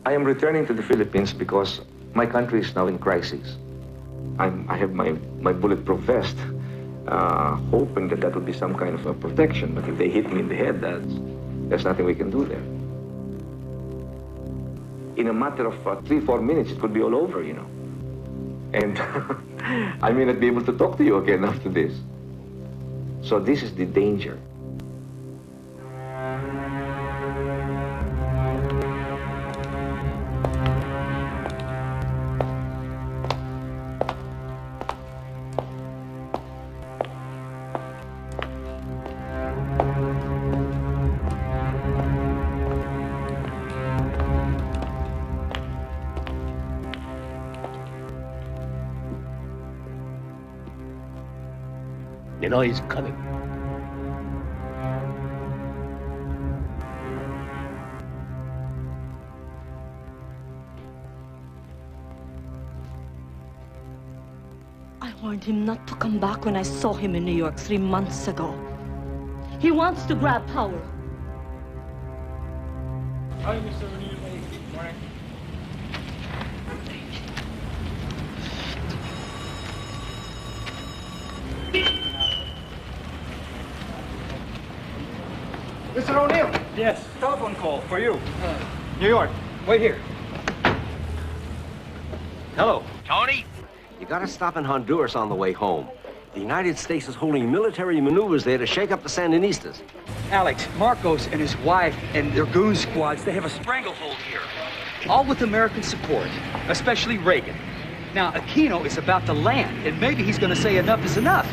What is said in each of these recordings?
I am returning to the Philippines because my country is now in crisis. I have my bulletproof vest, hoping that that would be some kind of a protection. But if they hit me in the head, there's nothing we can do there. In a matter of 3-4 minutes, it could be all over, you know. And I may not be able to talk to you again after this. So this is the danger. Ninoy is coming. I warned him not to come back when I saw him in New York 3 months ago. He wants to grab power. Hi, Mr. O'Neill. Morning. Mr. O'Neill! Yes. Telephone call for you. New York. Wait here. Hello. Tony? You gotta stop in Honduras on the way home. The United States is holding military maneuvers there to shake up the Sandinistas. Alex, Marcos and his wife and their goon squads, they have a stranglehold here. All with American support, especially Reagan. Now, Aquino is about to land, and maybe he's gonna say enough is enough.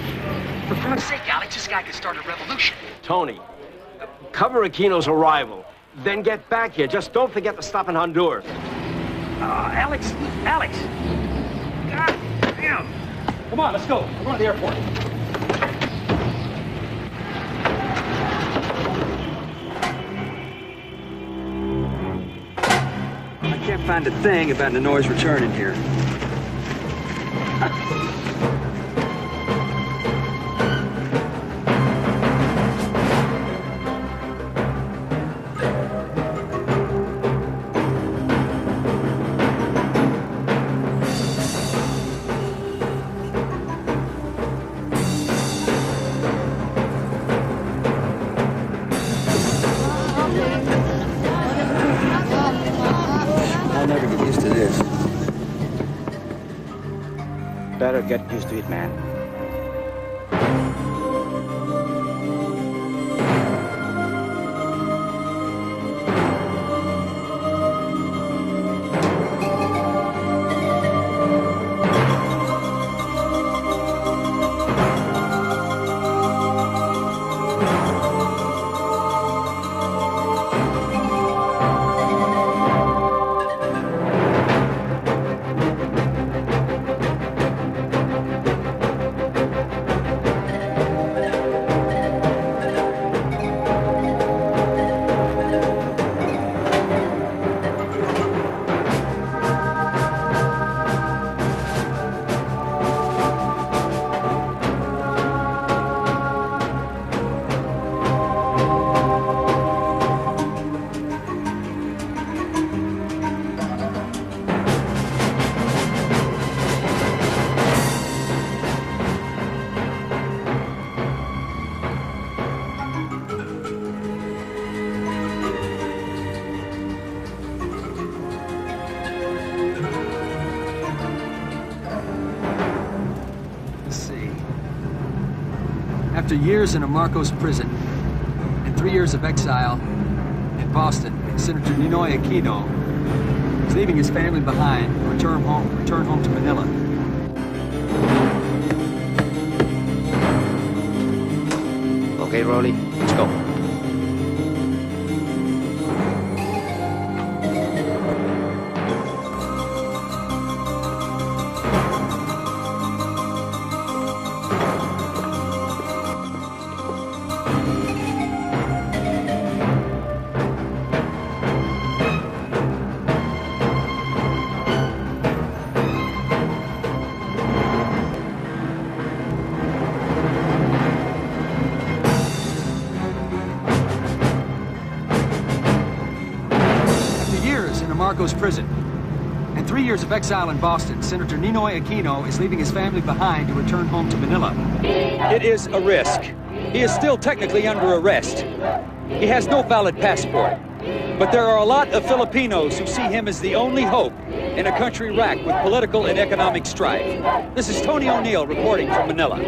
For Christ's sake, Alex, this guy could start a revolution. Tony, cover Aquino's arrival. Then get back here. Just don't forget to stop in Honduras. Alex! God damn! Come on, let's go. We're going to the airport. I can't find a thing about Ninoy's return in here. Better get used to it, man. After years in a Marcos prison and 3 years of exile in Boston, Senator Ninoy Aquino is leaving his family behind to return home to Manila. Okay, Rolly, let's go. Marcos prison. And 3 years of exile in Boston, Senator Ninoy Aquino is leaving his family behind to return home to Manila. It is a risk. He is still technically under arrest. He has no valid passport. But there are a lot of Filipinos who see him as the only hope in a country racked with political and economic strife. This is Tony O'Neill reporting from Manila.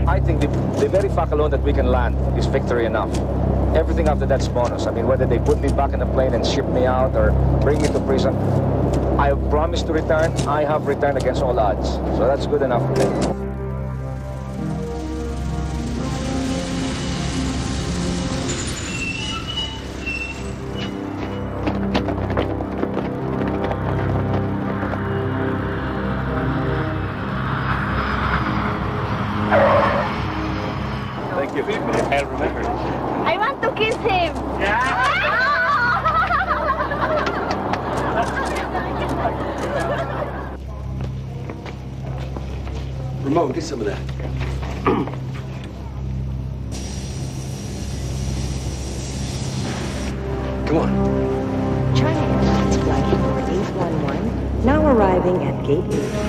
I think the very fact alone that we can land is victory enough. Everything after that's bonus. I mean, whether they put me back in the plane and ship me out or bring me to prison, I have promised to return. I have returned against all odds. So that's good enough for me. I'll remember. I want to kiss him. Ramon, get some of that. Come on. China Airlines Flight number 811, now arriving at Gate 8.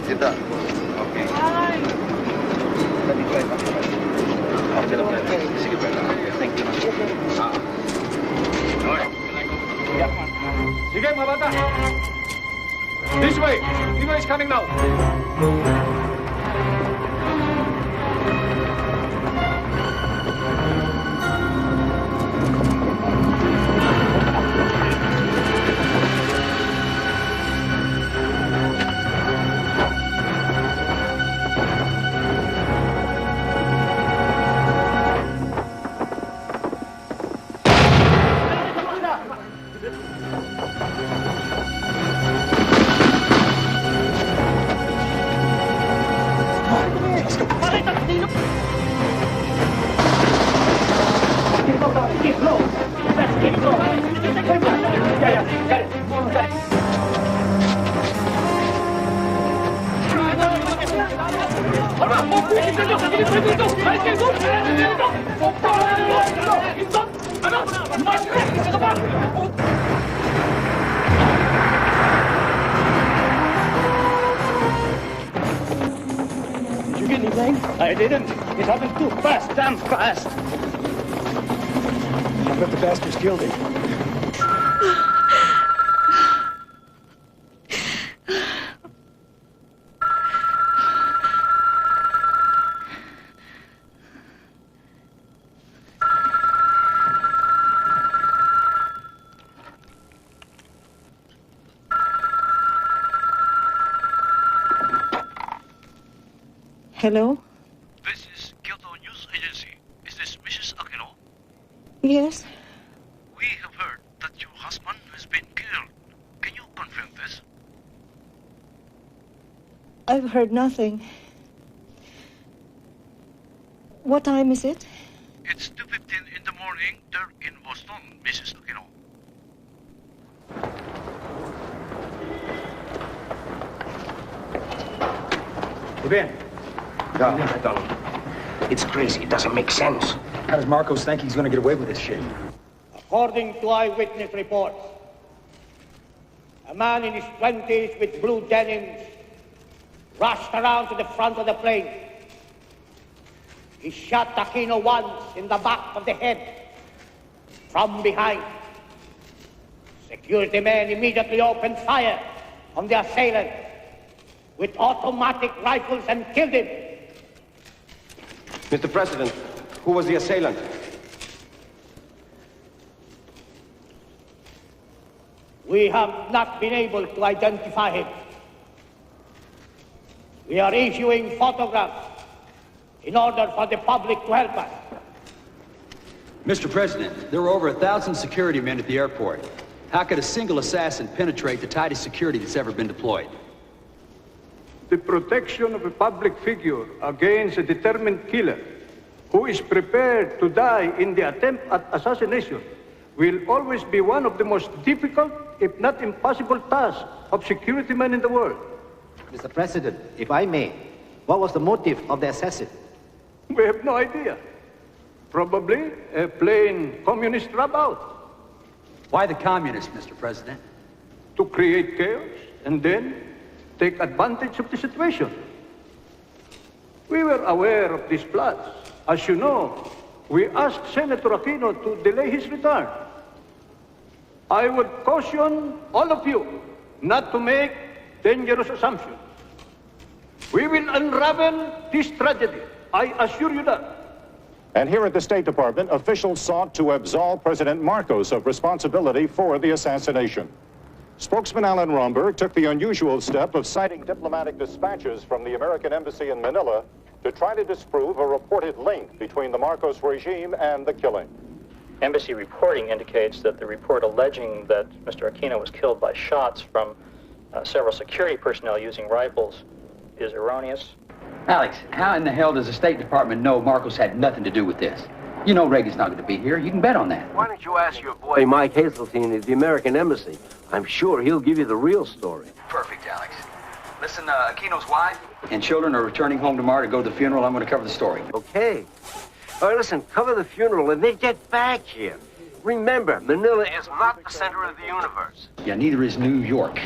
Kita. Okay. Sige, pwede. Thank you. Sige, mga bata. This way. Nino is coming now. Did you get anything? I didn't. It happened too fast, damn fast. I bet the bastards killed him. Hello? This is Kyoto News Agency. Is this Mrs. Aquino? Yes? We have heard that your husband has been killed. Can you confirm this? I've heard nothing. What time is it? It's 2:15 in the morning there in Boston, Mrs. Aquino. Ben, It's crazy. It doesn't make sense. how does Marcos think he's going to get away with this shit? According to eyewitness reports, a man in his 20s with blue denims rushed around to the front of the plane. He shot Aquino once in the back of the head from behind. Security men immediately opened fire on the assailant with automatic rifles and killed him. Mr. President, who was the assailant? We have not been able to identify him. We are issuing photographs in order for the public to help us. Mr. President, there were over 1,000 security men at the airport. How could a single assassin penetrate the tightest security that's ever been deployed? The protection of a public figure against a determined killer who is prepared to die in the attempt at assassination will always be one of the most difficult, if not impossible, tasks of security men in the world. Mr. President, if I may, what was the motive of the assassin? We have no idea. Probably a plain communist dropout. Why the communists, Mr. President? To create chaos and then take advantage of the situation. We were aware of these plots. As you know, we asked Senator Aquino to delay his return. I would caution all of you not to make dangerous assumptions. We will unravel this tragedy. I assure you that. And here at the State Department, officials sought to absolve President Marcos of responsibility for the assassination. Spokesman Alan Romberg took the unusual step of citing diplomatic dispatches from the American Embassy in Manila to try to disprove a reported link between the Marcos regime and the killing. Embassy reporting indicates that the report alleging that Mr. Aquino was killed by shots from several security personnel using rifles is erroneous. Alex, how in the hell does the State Department know Marcos had nothing to do with this? You know Reagan's not going to be here. You can bet on that. Why don't you ask your boy Mike Hazeltine at the American Embassy? I'm sure he'll give you the real story. Perfect, Alex. Listen, Aquino's wife and children are returning home tomorrow to go to the funeral. I'm going to cover the story. Okay. All right, listen, cover the funeral and then get back here. Remember, Manila is not the center of the universe. Yeah, neither is New York.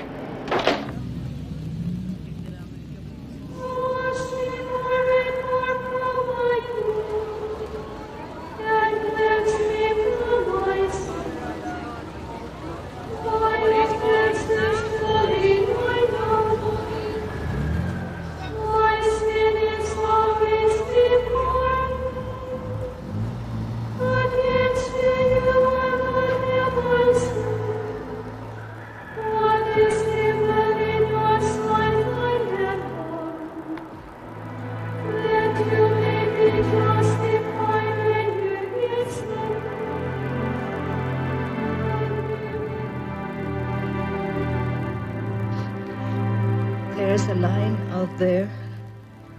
There's a line out there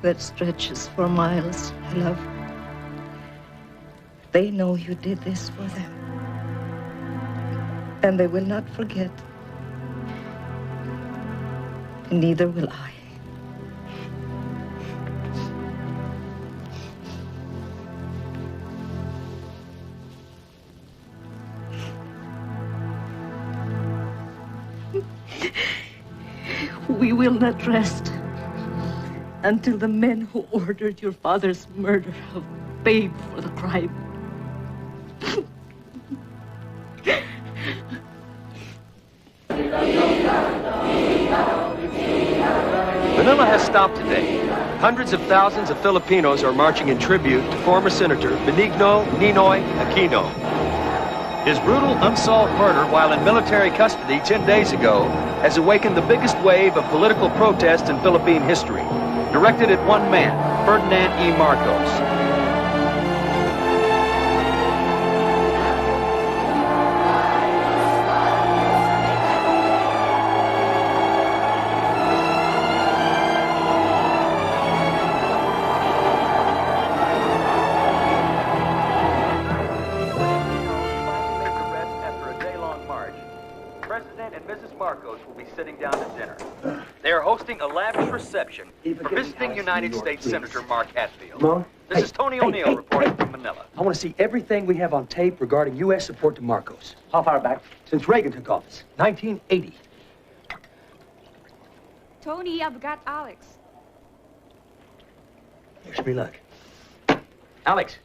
that stretches for miles, love. They know you did this for them. And they will not forget. And neither will I. We will not rest until the men who ordered your father's murder have paid for the crime. Manila has stopped today. Hundreds of thousands of Filipinos are marching in tribute to former Senator Benigno Ninoy Aquino. His brutal, unsolved murder while in military custody 10 days ago has awakened the biggest wave of political protest in Philippine history, directed at one man, Ferdinand E. Marcos. A lavish reception for visiting United States Senator Mark Hatfield. Mom? This is Tony O'Neill reporting from Manila. I want to see everything we have on tape regarding U.S. support to Marcos. How far back? Since Reagan took office, 1980. Tony, I've got Alex. Wish me luck. Alex,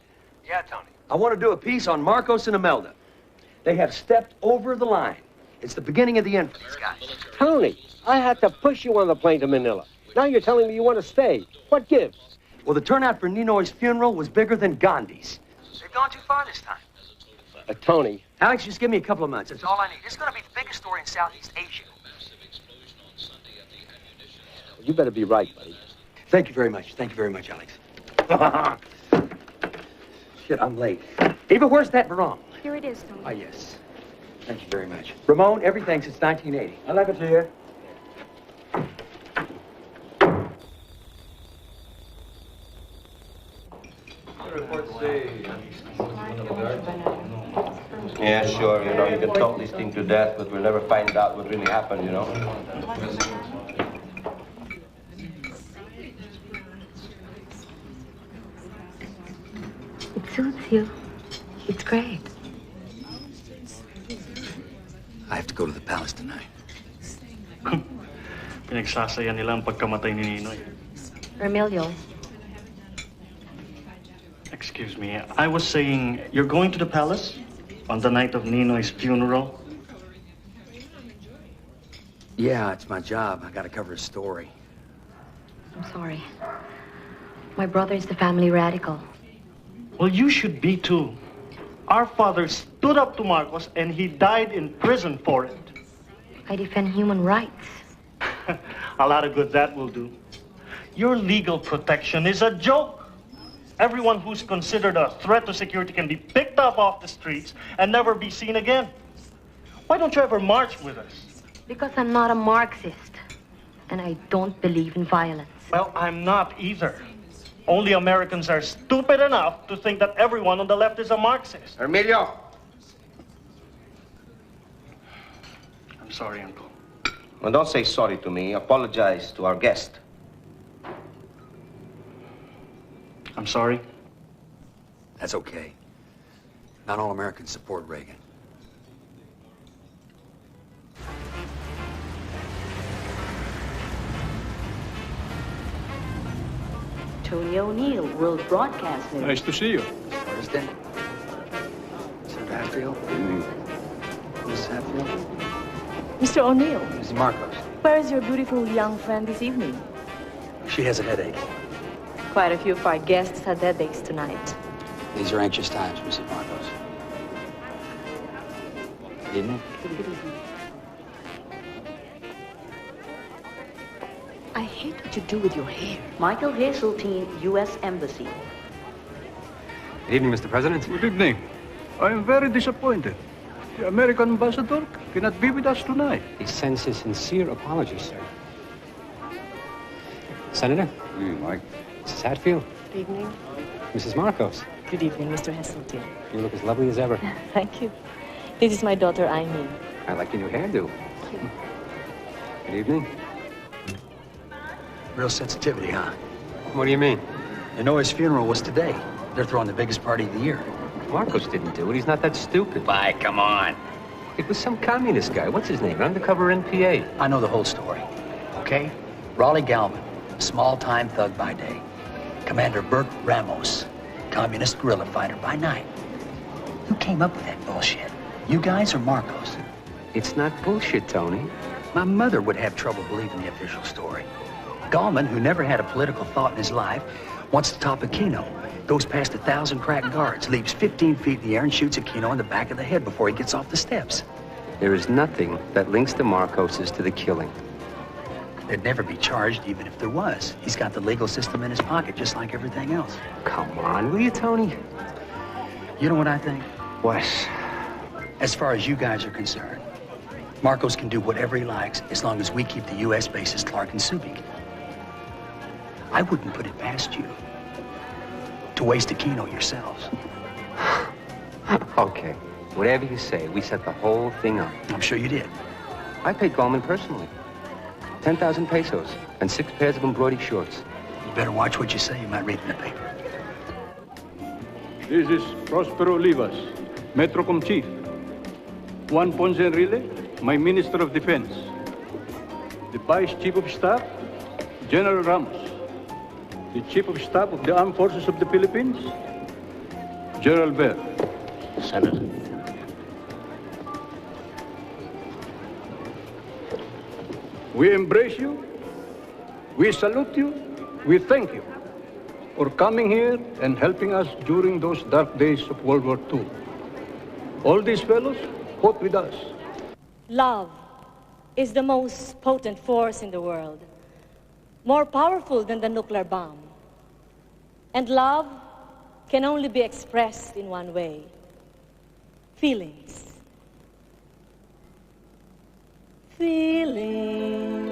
Yeah, Tony. I want to do a piece on Marcos and Imelda. They have stepped over the line. It's the beginning of the end for these guys. Tony, I had to push you on the plane to Manila. Now you're telling me you want to stay. What gives? Well, the turnout for Ninoy's funeral was bigger than Gandhi's. They've gone too far this time. Tony. Alex, just give me a couple of months. That's all I need. It's going to be the biggest story in Southeast Asia. You better be right, buddy. Thank you very much. Thank you very much, Alex. Shit, I'm late. Eva, where's that barong? Here it is, Tony. Ah, yes. Thank you very much. Ramon, everything since 1980. I like it here. Yeah, sure, you know, you can talk this thing to death, but we'll never find out what really happened, you know. It suits you. It's great. I have to go to the palace tonight. Pinagsasaya nila ang pagkamatay ni Ninoy. Remilio. Excuse me, I was saying, you're going to the palace on the night of Ninoy's funeral? Yeah, it's my job. I gotta cover a story. I'm sorry. My brother is the family radical. Well, you should be too. Our father stood up to Marcos and he died in prison for it. I defend human rights. A lot of good that will do. Your legal protection is a joke. Everyone who's considered a threat to security can be picked up off the streets and never be seen again. Why don't you ever march with us? Because I'm not a Marxist. And I don't believe in violence. Well, I'm not either. Only Americans are stupid enough to think that everyone on the left is a Marxist. Emilio! I'm sorry, Uncle. Well, don't say sorry to me. Apologize to our guest. I'm sorry. That's okay. Not all Americans support Reagan. Tony O'Neill, World Broadcasting. Nice to see you. Thursday. Senator Hatfield. Mrs. Hatfield. Mr. O'Neill, Mrs. Marcos. where is your beautiful young friend this evening? She has a headache. Quite a few of our guests had headaches tonight. These are anxious times, Mrs. Marcos. Good evening. Good evening. I hate what you do with your hair. Michael Hazeltine, U.S. Embassy. Good evening, Mr. President. Good evening. I am very disappointed. The American ambassador cannot be with us tonight. He sends his sincere apologies, sir. Senator? Good evening, Mike. Mrs. Hatfield? Good evening. Mrs. Marcos? Good evening, Mr. Hazeltine. You look as lovely as ever. Thank you. This is my daughter, Aimee. I like your new hairdo. Good evening. Real sensitivity, huh? What do you mean? Ninoy's funeral was today. They're throwing the biggest party of the year. Marcos didn't do it. He's not that stupid. Bye, come on. It was some communist guy. What's his name? An undercover NPA. I know the whole story. Okay? Raleigh Galvin, small-time thug by day. Commander Bert Ramos, communist guerrilla fighter by night. Who came up with that bullshit? You guys or Marcos? It's not bullshit, Tony. My mother would have trouble believing the official story. Gallman, who never had a political thought in his life, wants to top Aquino. Goes past 1,000 crack guards, leaps 15 feet in the air and shoots Aquino in the back of the head before he gets off the steps. There is nothing that links the Marcoses to the killing. They'd never be charged even if there was. He's got the legal system in his pocket just like everything else. Come on, will you, Tony? You know what I think? What? As far as you guys are concerned, Marcos can do whatever he likes as long as we keep the U.S. bases Clark and Subic. I wouldn't put it past you to waste Aquino yourselves. Okay, whatever you say, we set the whole thing up. I'm sure you did. I paid Gallman personally. 10,000 pesos and 6 pairs of embroidered shorts. You better watch what you say. You might read in the paper. This is Prospero Olivas, Metrocom Chief. Juan Ponce Enrile, my Minister of Defense. The Vice Chief of Staff, General Ramos. the Chief of Staff of the Armed Forces of the Philippines, General Ver. Senator. We embrace you, we salute you, we thank you for coming here and helping us during those dark days of World War II. All these fellows fought with us. Love is the most potent force in the world, more powerful than the nuclear bomb. And love can only be expressed in one way: feelings. Feelings,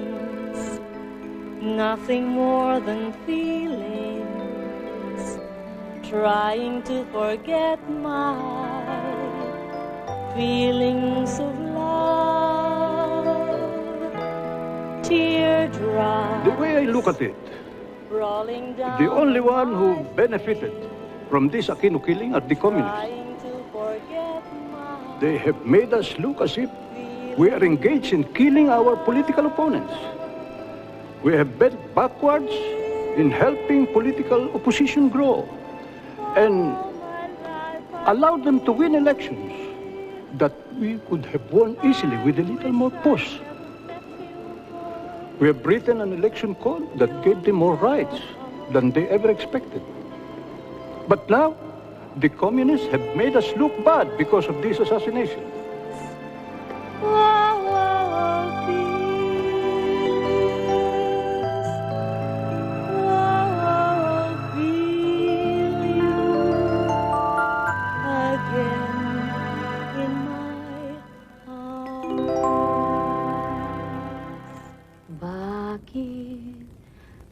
nothing more than feelings, trying to forget my feelings of love, teardrops. The way I look at it, Rolling down the only one who benefited from this Aquino killing are the communists. They have made us look as if we are engaged in killing our political opponents. We have bent backwards in helping political opposition grow and allowed them to win elections that we could have won easily with a little more push. We have written an election code that gave them more rights than they ever expected. But now, the communists have made us look bad because of this assassination. Bakit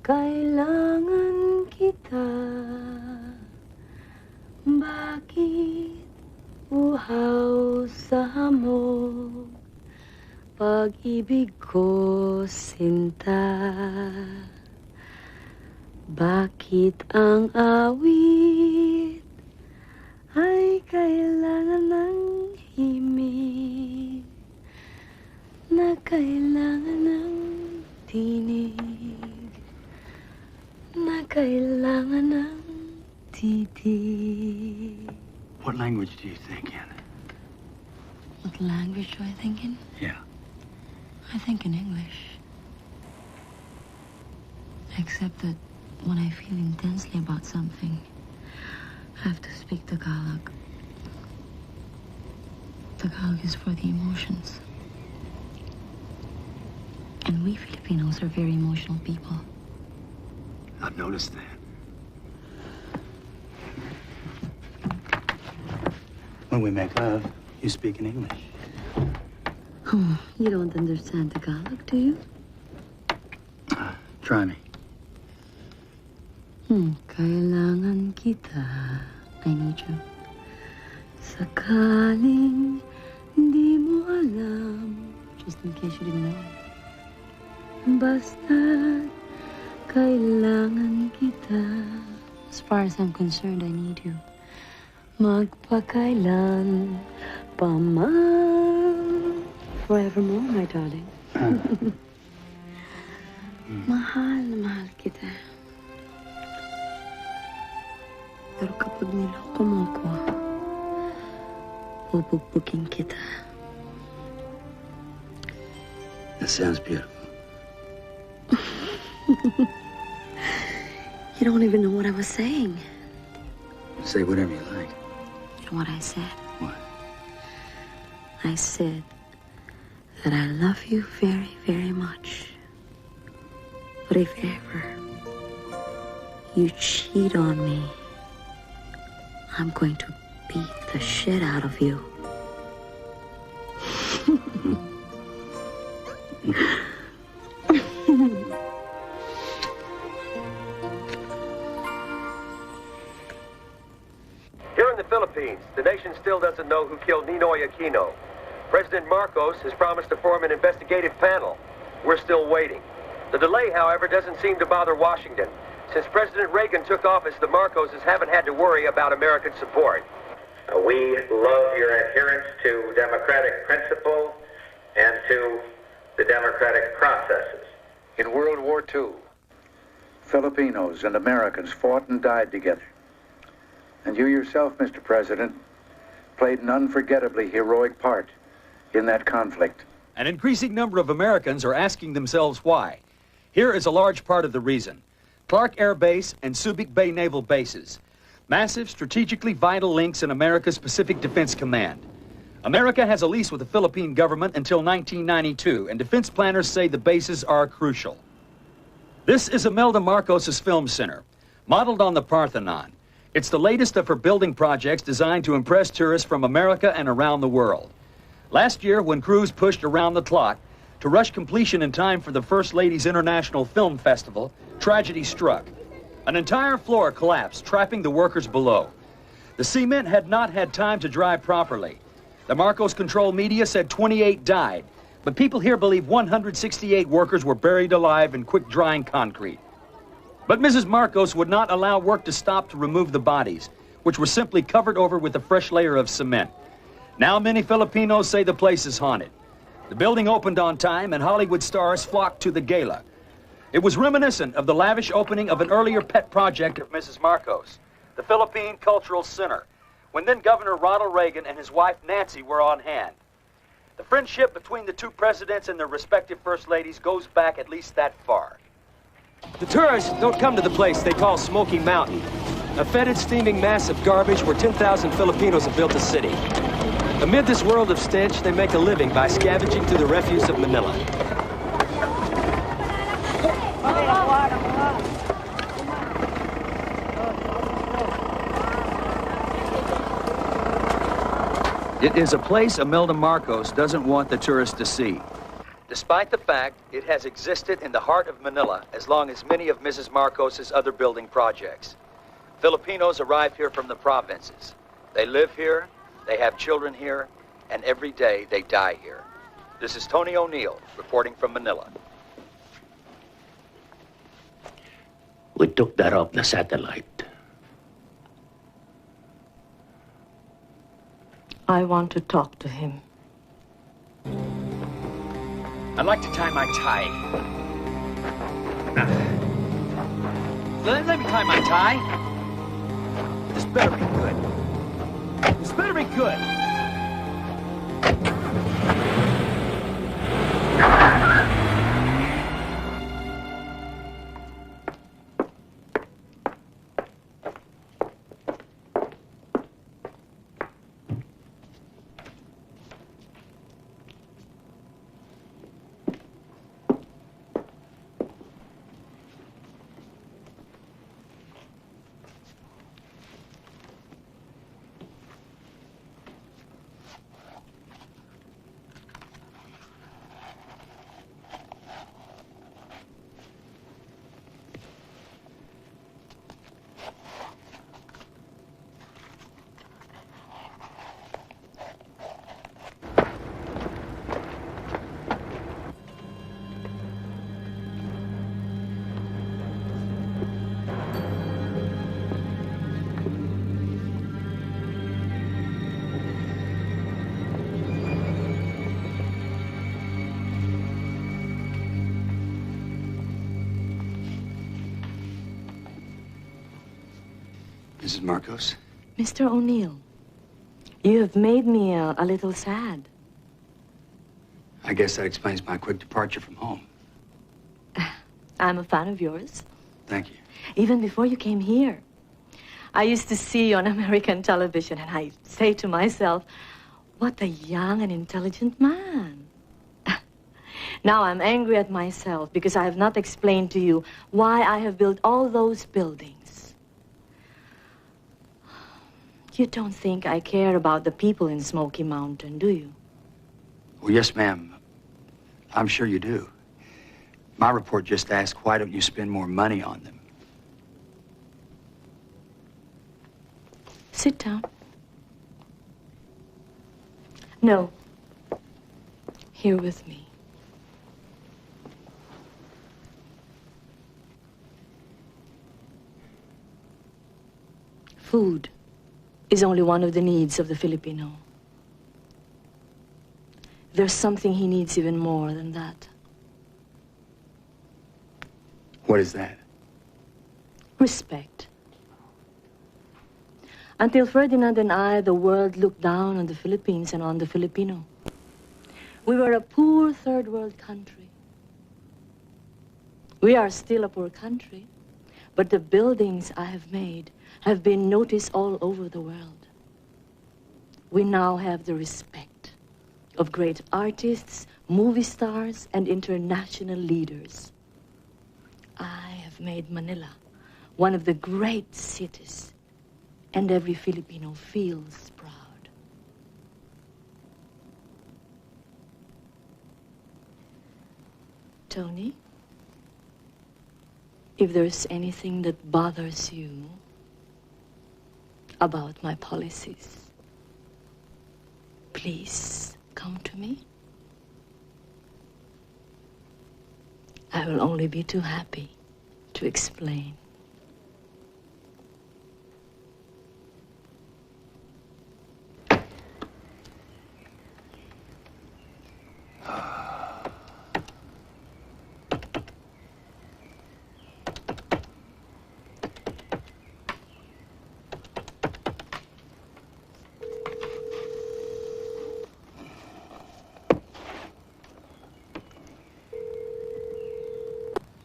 kailangan kita? Bakit uhaw sa hamog? Pag-ibig ko sinta. Bakit ang awit ay kailangan ng himig na kailangan ng tinig na kailangan ng titig. What language do you think in? What language do I think in? Yeah. I think in English. Except that when I feel intensely about something, I have to speak Tagalog. Tagalog is for the emotions. And we Filipinos are very emotional people. I've noticed that. When we make love, you speak in English. Oh, you don't understand Tagalog, do you? Try me. Kailangan kita. I need you. Sakaling hindi mo alam. Just in case you didn't know. Basta't kailangan kita. As far as I'm concerned, I need you. Magpakailan pa man. Forevermore, my darling. Mahal na mahal kita. Pero kapag niloko mo ko, bubugbukin kita. That sounds beautiful. You don't even know what I was saying. Say whatever you like. You know what I said? What? I said that I love you very, very much. But if ever you cheat on me, I'm going to beat the shit out of you. Here in the Philippines, the nation still doesn't know who killed Ninoy Aquino. President Marcos has promised to form an investigative panel. We're still waiting. The delay, however, doesn't seem to bother Washington. Since President Reagan took office, the Marcoses haven't had to worry about American support. We love your adherence to democratic principles and to the democratic processes. In World War II, Filipinos and Americans fought and died together. And you yourself, Mr. President, played an unforgettably heroic part in that conflict. An increasing number of Americans are asking themselves why. Here is a large part of the reason. Clark Air Base and Subic Bay Naval Bases. Massive, strategically vital links in America's Pacific Defense Command. America has a lease with the Philippine government until 1992, and defense planners say the bases are crucial. This is Imelda Marcos' film center, modeled on the Parthenon. It's the latest of her building projects designed to impress tourists from America and around the world. Last year, when crews pushed around the clock to rush completion in time for the First Lady's International Film Festival, tragedy struck. An entire floor collapsed, trapping the workers below. The cement had not had time to dry properly. The Marcos Control media said 28 died, but people here believe 168 workers were buried alive in quick-drying concrete. But Mrs. Marcos would not allow work to stop to remove the bodies, which were simply covered over with a fresh layer of cement. Now many Filipinos say the place is haunted. The building opened on time, and Hollywood stars flocked to the gala. It was reminiscent of the lavish opening of an earlier pet project of Mrs. Marcos, the Philippine Cultural Center, when then Governor Ronald Reagan and his wife Nancy were on hand. The friendship between the two presidents and their respective first ladies goes back at least that far. The tourists don't come to the place they call Smoky Mountain, a fetid, steaming mass of garbage where 10,000 Filipinos have built a city. Amid this world of stench, they make a living by scavenging through the refuse of Manila. It is a place Imelda Marcos doesn't want the tourists to see, despite the fact it has existed in the heart of Manila as long as many of Mrs. Marcos' other building projects. Filipinos arrive here from the provinces. They live here, they have children here, and every day they die here. This is Tony O'Neill reporting from Manila. We took that off the satellite. I want to talk to him. I'd like to tie my tie. Let me tie my tie. This better be good. This better be good. Mrs. Marcos? Mr. O'Neill, you have made me a little sad. I guess that explains my quick departure from home. I'm a fan of yours. Thank you. Even before you came here. I used to see you on American television, and I say to myself, what a young and intelligent man. Now I'm angry at myself because I have not explained to you why I have built all those buildings. You don't think I care about the people in Smoky Mountain, do you? Well, yes, ma'am. I'm sure you do. My report just asked, why don't you spend more money on them? Sit down. No. Here with me. Food is only one of the needs of the Filipino. There's something he needs even more than that. What is that? Respect. Until Ferdinand and I, the world looked down on the Philippines and on the Filipino. We were a poor third world country. We are still a poor country, but the buildings I have made have been noticed all over the world. We now have the respect of great artists, movie stars, and international leaders. I have made Manila one of the great cities, and every Filipino feels proud. Tony, if there's anything that bothers you about my policies, please come to me. I will only be too happy to explain.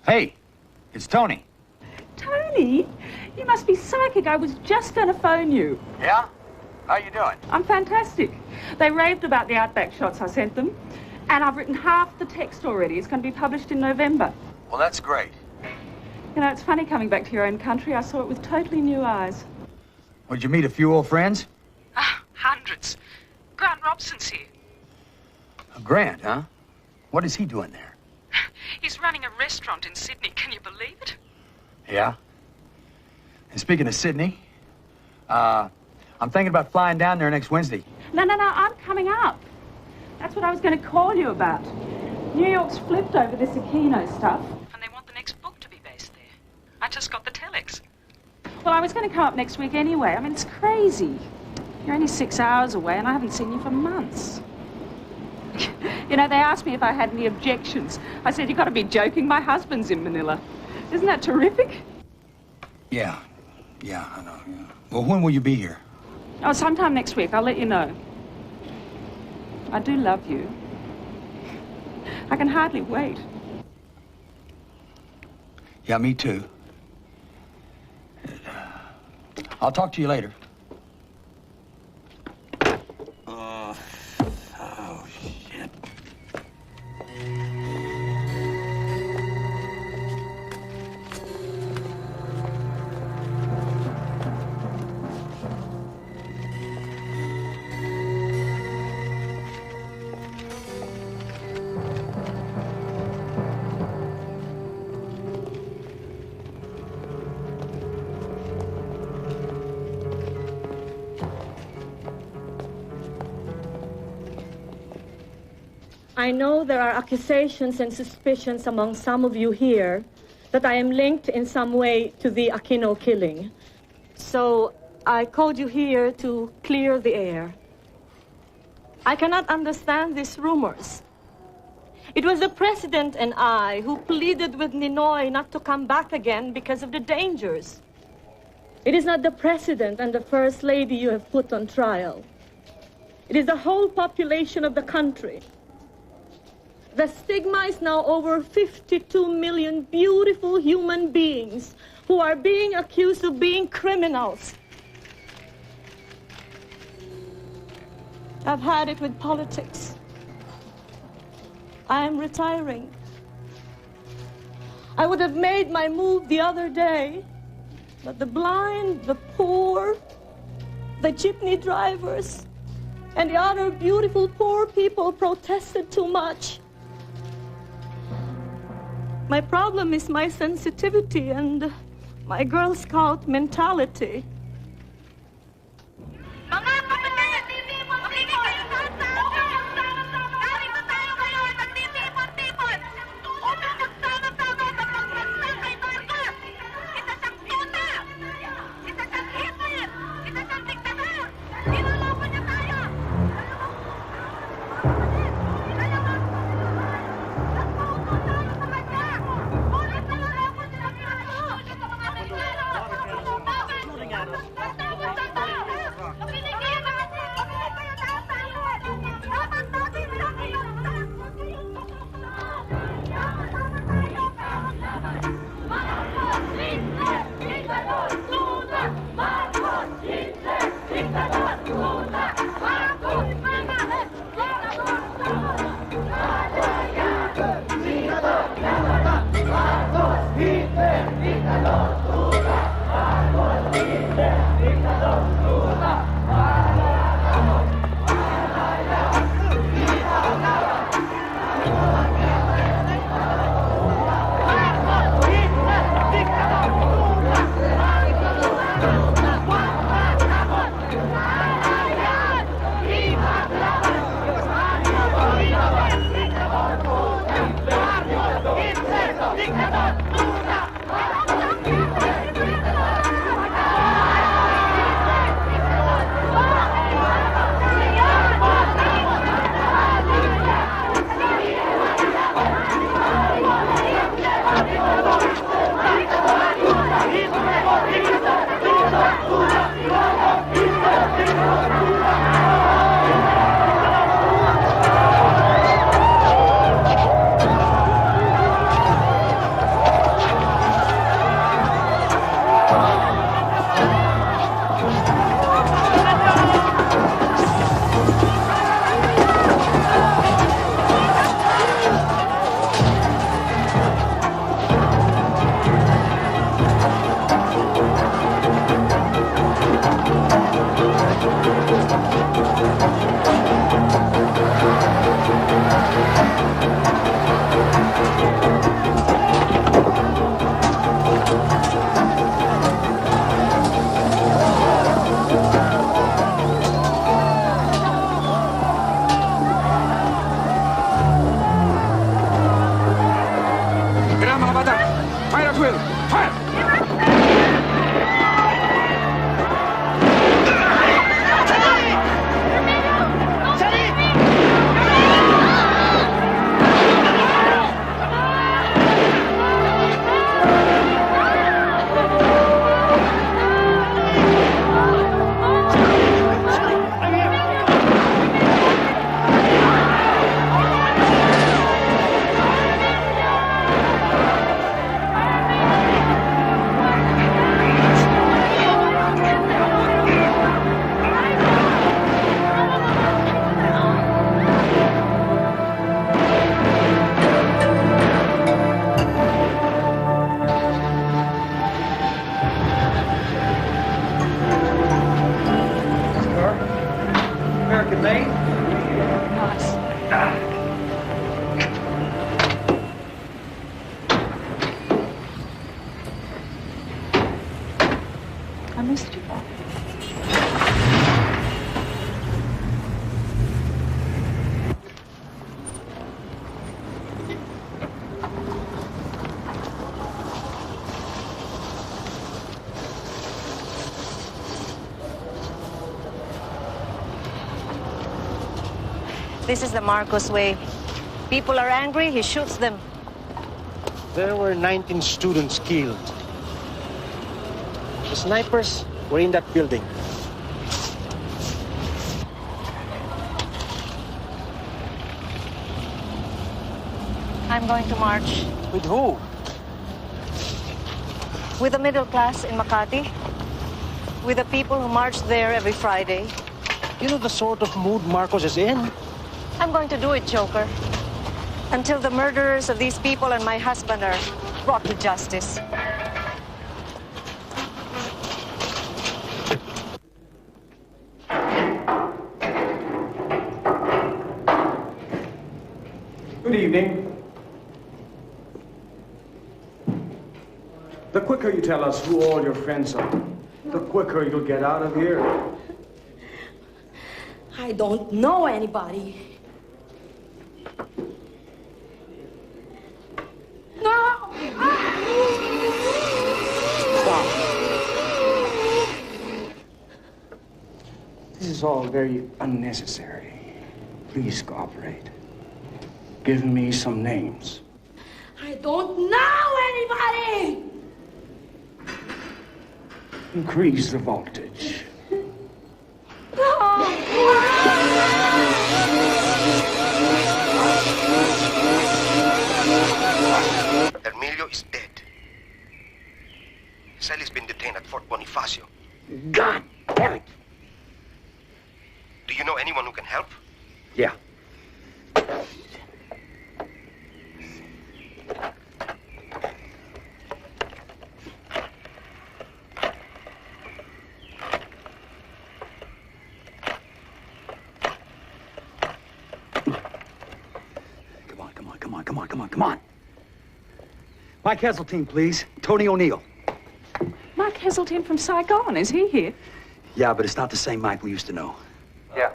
Hey, it's Tony. Tony? You must be psychic. I was just going to phone you. Yeah? How you doing? I'm fantastic. They raved about the Outback shots I sent them. And I've written half the text already. It's going to be published in November. Well, that's great. You know, it's funny coming back to your own country. I saw it with totally new eyes. Well, did you meet a few old friends? Hundreds. Grant Robson's here. Grant, huh? What is he doing there? He's running a restaurant in Sydney. Can you believe it? Yeah? And speaking of Sydney, I'm thinking about flying down there next Wednesday. No, I'm coming up. That's what I was going to call you about. New York's flipped over this Aquino stuff. And they want the next book to be based there. I just got the telex. Well, I was going to come up next week anyway. I mean, it's crazy. You're only 6 hours away, and I haven't seen you for months. You know, they asked me if I had any objections. I said, you've got to be joking. My husband's in Manila. Isn't that terrific? Yeah, I know. Yeah. Well, when will you be here? Oh, sometime next week. I'll let you know. I do love you. I can hardly wait. Yeah, me too. I'll talk to you later. Oh, shit. I know there are accusations and suspicions among some of you here that I am linked in some way to the Aquino killing. So I called you here to clear the air. I cannot understand these rumors. It was the president and I who pleaded with Ninoy not to come back again because of the dangers. It is not the president and the first lady you have put on trial. It is the whole population of the country. The stigma is now over 52 million beautiful human beings who are being accused of being criminals. I've had it with politics. I am retiring. I would have made my move the other day, but the blind, the poor, the jeepney drivers, and the other beautiful poor people protested too much. My problem is my sensitivity and my Girl Scout mentality. I missed you. This is the Marcos way. People are angry, he shoots them. There were 19 students killed. The snipers were in that building. I'm going to march. With who? With the middle class in Makati. With the people who march there every Friday. You know the sort of mood Marcos is in? I'm going to do it, Joker. Until the murderers of these people and my husband are brought to justice. Good evening. The quicker you tell us who all your friends are, the quicker you'll get out of here. I don't know anybody. No! Stop. This is all very unnecessary. Please cooperate. Give me some names. I don't know anybody! Increase the voltage. Emilio is dead. Sally's been detained at Fort Bonifacio. God damn it! Do you know anyone who can help? Yeah. Come on. Mike Heseltine, please. Tony O'Neill. Mike Heseltine from Saigon, is he here? Yeah, but it's not the same Mike we used to know. Yeah.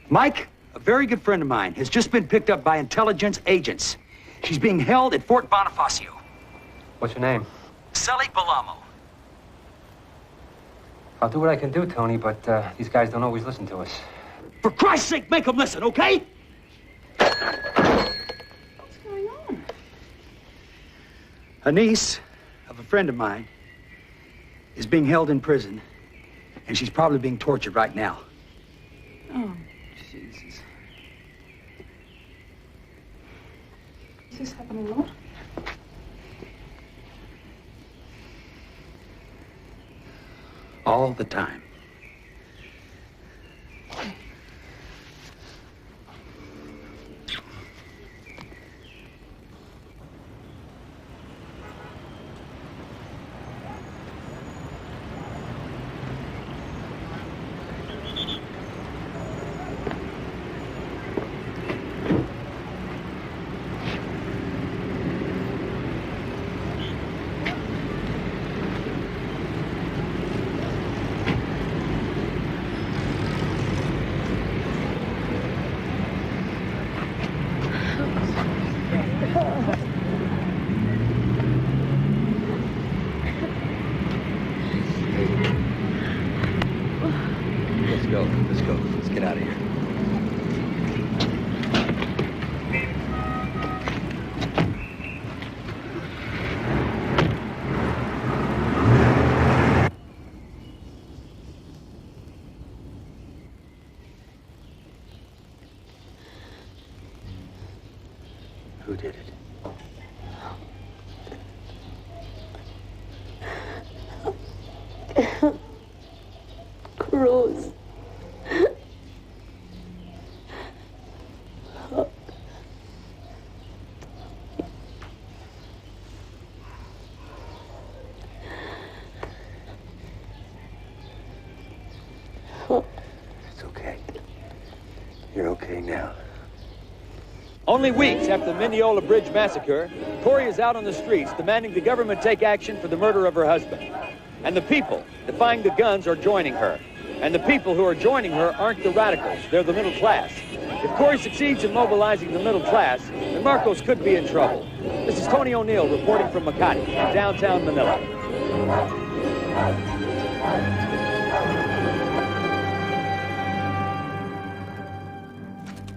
Mike, a very good friend of mine, has just been picked up by intelligence agents. She's being held at Fort Bonifacio. What's your name? Sally Balamo. I'll do what I can do, Tony, but these guys don't always listen to us. For Christ's sake, make them listen, okay? A niece of a friend of mine is being held in prison, and she's probably being tortured right now. Oh, Jesus. Does this happen a lot? All the time. Who did it? Cruz. It's okay. You're okay now. Only weeks after the Mineola Bridge massacre, Corey is out on the streets demanding the government take action for the murder of her husband. And the people defying the guns are joining her. And the people who are joining her aren't the radicals, they're the middle class. If Corey succeeds in mobilizing the middle class, then Marcos could be in trouble. This is Tony O'Neill reporting from Makati, downtown Manila.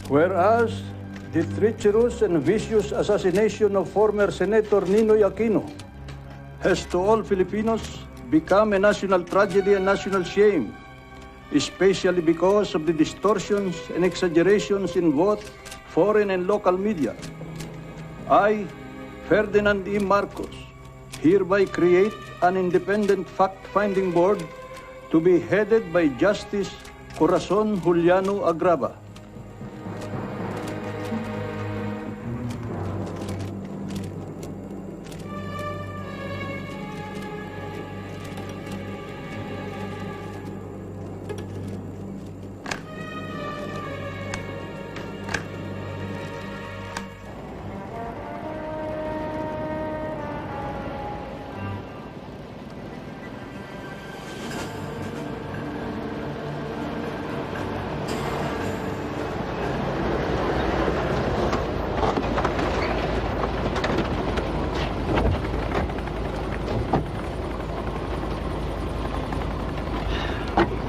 Whereas the treacherous and vicious assassination of former Senator Ninoy Aquino has to all Filipinos become a national tragedy and national shame, especially because of the distortions and exaggerations in both foreign and local media. I, Ferdinand E. Marcos, hereby create an independent fact-finding board to be headed by Justice Corazon Juliano Agrava.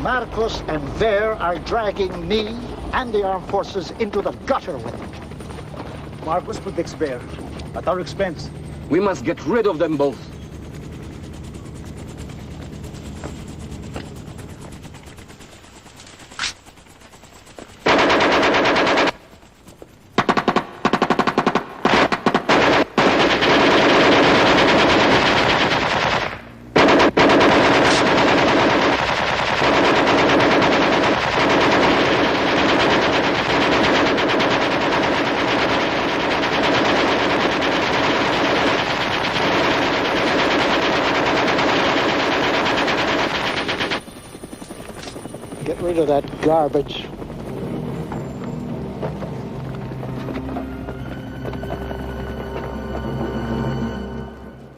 Marcos and Ver are dragging me and the armed forces into the gutter with it. Marcos protects Ver at our expense. We must get rid of them both. Get rid of that garbage.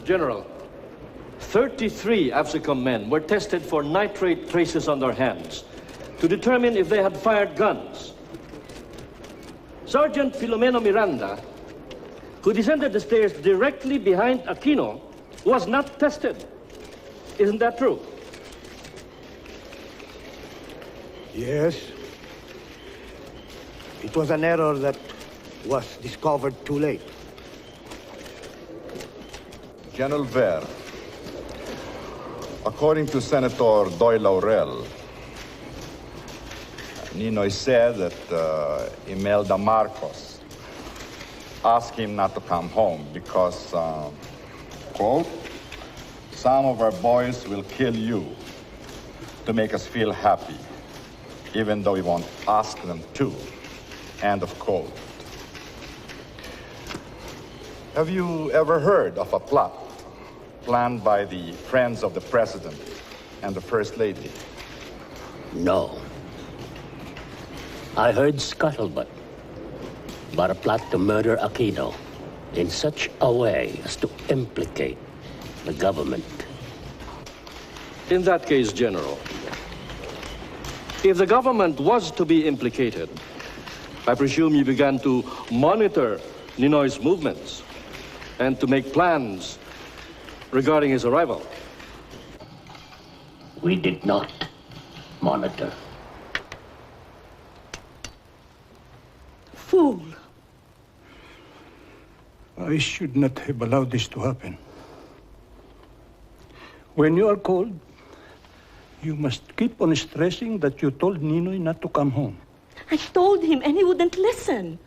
General, 33 AFSICOM men were tested for nitrate traces on their hands to determine if they had fired guns. Sergeant Filomeno Miranda, who descended the stairs directly behind Aquino, was not tested. Isn't that true? Yes. It was an error that was discovered too late. General Ver, according to Senator Doy Laurel, Ninoy said that Imelda Marcos asked him not to come home because, quote, some of our boys will kill you to make us feel happy, even though we won't ask them to, end of quote. Have you ever heard of a plot planned by the friends of the President and the First Lady? No. I heard scuttlebutt about a plot to murder Aquino in such a way as to implicate the government. In that case, General, if the government was to be implicated, I presume you began to monitor Ninoy's movements and to make plans regarding his arrival. We did not monitor. Fool! I should not have allowed this to happen. When you are called, you must keep on stressing that you told Ninoy not to come home. I told him and he wouldn't listen.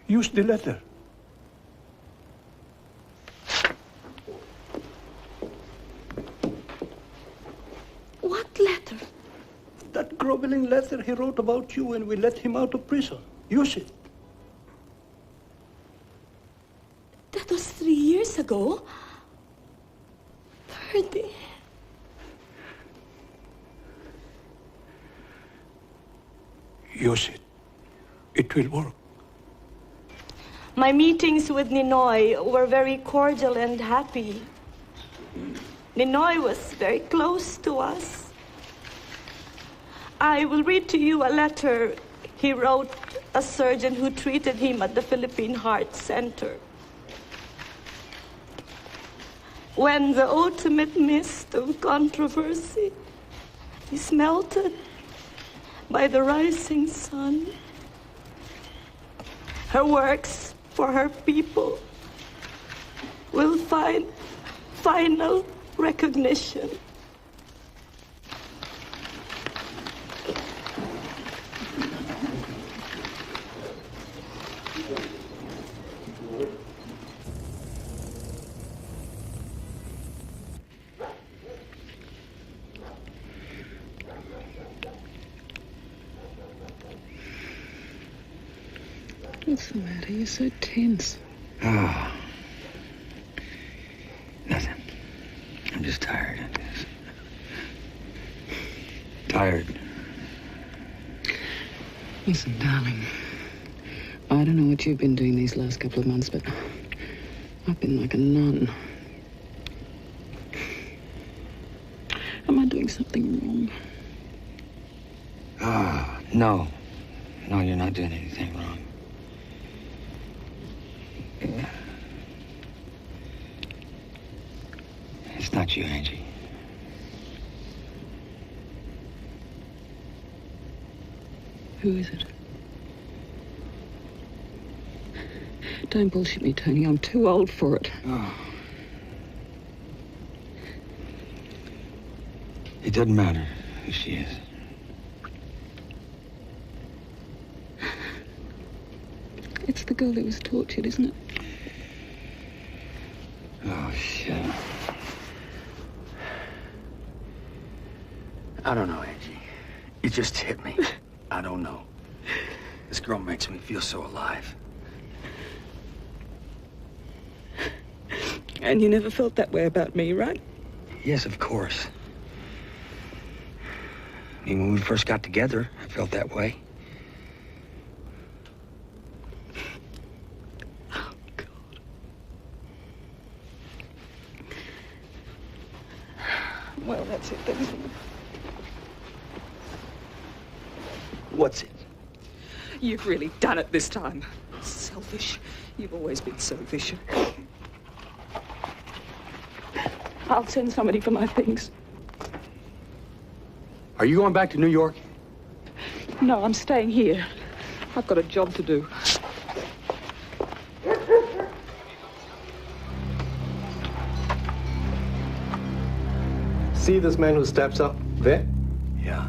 Use the letter. What letter? That groveling letter he wrote about you when we let him out of prison. Use it. That was 3 years ago. Birdie. Use it. It will work. My meetings with Ninoy were very cordial and happy. Ninoy was very close to us. I will read to you a letter he wrote a surgeon who treated him at the Philippine Heart Center. When the ultimate mist of controversy is melted by the rising sun, her works for her people will find final recognition. What's the matter? You're so tense. Oh. Nothing. I'm just tired, I guess. Tired. Listen, darling. I don't know what you've been doing these last couple of months, but I've been like a nun. Am I doing something wrong? Ah, no. No, you're not doing anything wrong. It's not you, Angie. Who is it? Don't bullshit me, Tony. I'm too old for it. Oh. It doesn't matter who she is. It's the girl that was tortured, isn't it? Oh, shit. I don't know, Angie. It just hit me. I don't know. This girl makes me feel so alive. And you never felt that way about me, right? Yes, of course. I mean, when we first got together, I felt that way. Oh, God. Well, that's it then. What's it? You've really done it this time. Selfish. You've always been selfish. I'll send somebody for my things. Are you going back to New York? No, I'm staying here. I've got a job to do. See this man who steps up there? Yeah.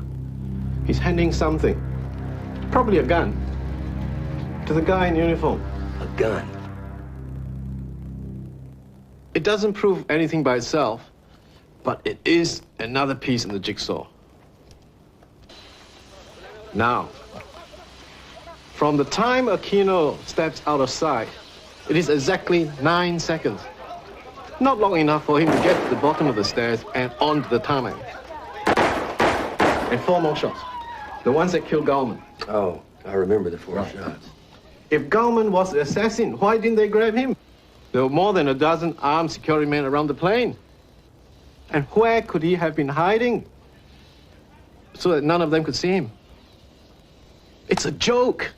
He's handing something, probably a gun, to the guy in uniform. A gun? It doesn't prove anything by itself, but it is another piece in the jigsaw. Now, from the time Aquino steps out of sight, it is exactly 9 seconds. Not long enough for him to get to the bottom of the stairs and onto the tarmac. And 4 more shots. The ones that killed Gallman. Oh, I remember the 4 shots. If Gallman was the assassin, why didn't they grab him? There were more than a dozen armed security men around the plane. And where could he have been hiding? So that none of them could see him. It's a joke.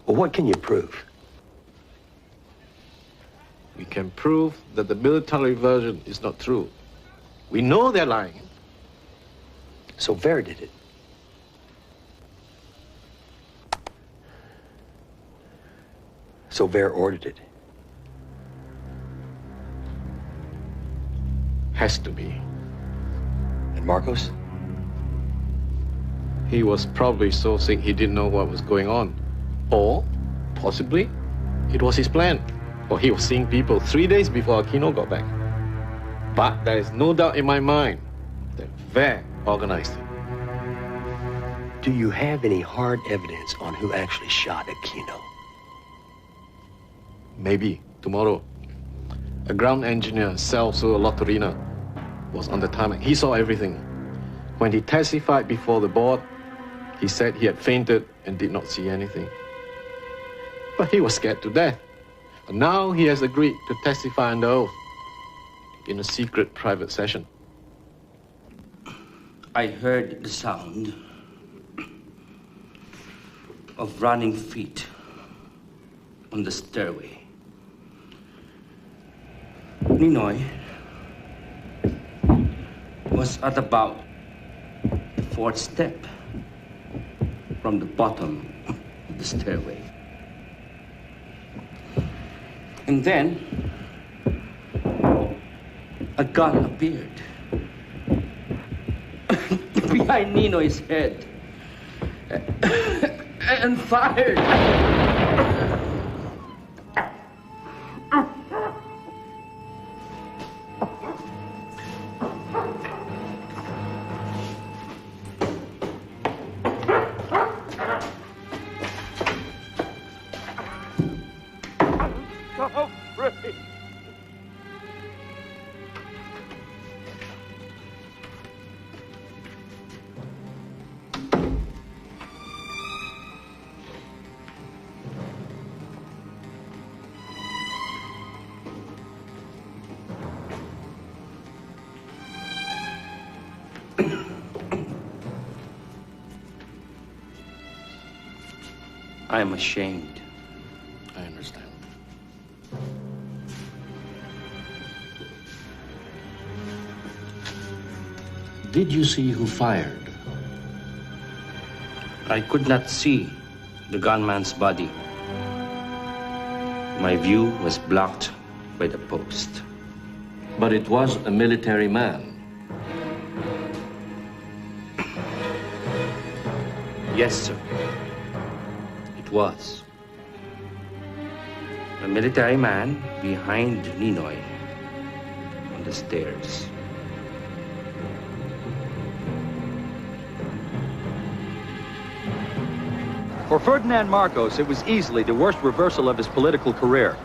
Well, what can you prove? We can prove that the military version is not true. We know they're lying. So Ver did it. So Ver ordered it. Has to be. And Marcos? He was probably so sick he didn't know what was going on. Or, possibly, it was his plan. Or he was seeing people 3 days before Aquino got back. But there is no doubt in my mind that Ver organized it. Do you have any hard evidence on who actually shot Aquino? Maybe tomorrow. A ground engineer, Celso Lotterina, was on the tarmac. He saw everything. When he testified before the board, he said he had fainted and did not see anything. But he was scared to death. And now he has agreed to testify under oath in a secret private session. I heard the sound of running feet on the stairway. Ninoy was at about the 4th step from the bottom of the stairway. And then a gun appeared behind Ninoy's head and fired. I am ashamed. I understand. Did you see who fired? I could not see the gunman's body. My view was blocked by the post. But it was a military man. Yes, sir. It was. A military man behind Ninoy on the stairs. For Ferdinand Marcos, it was easily the worst reversal of his political career.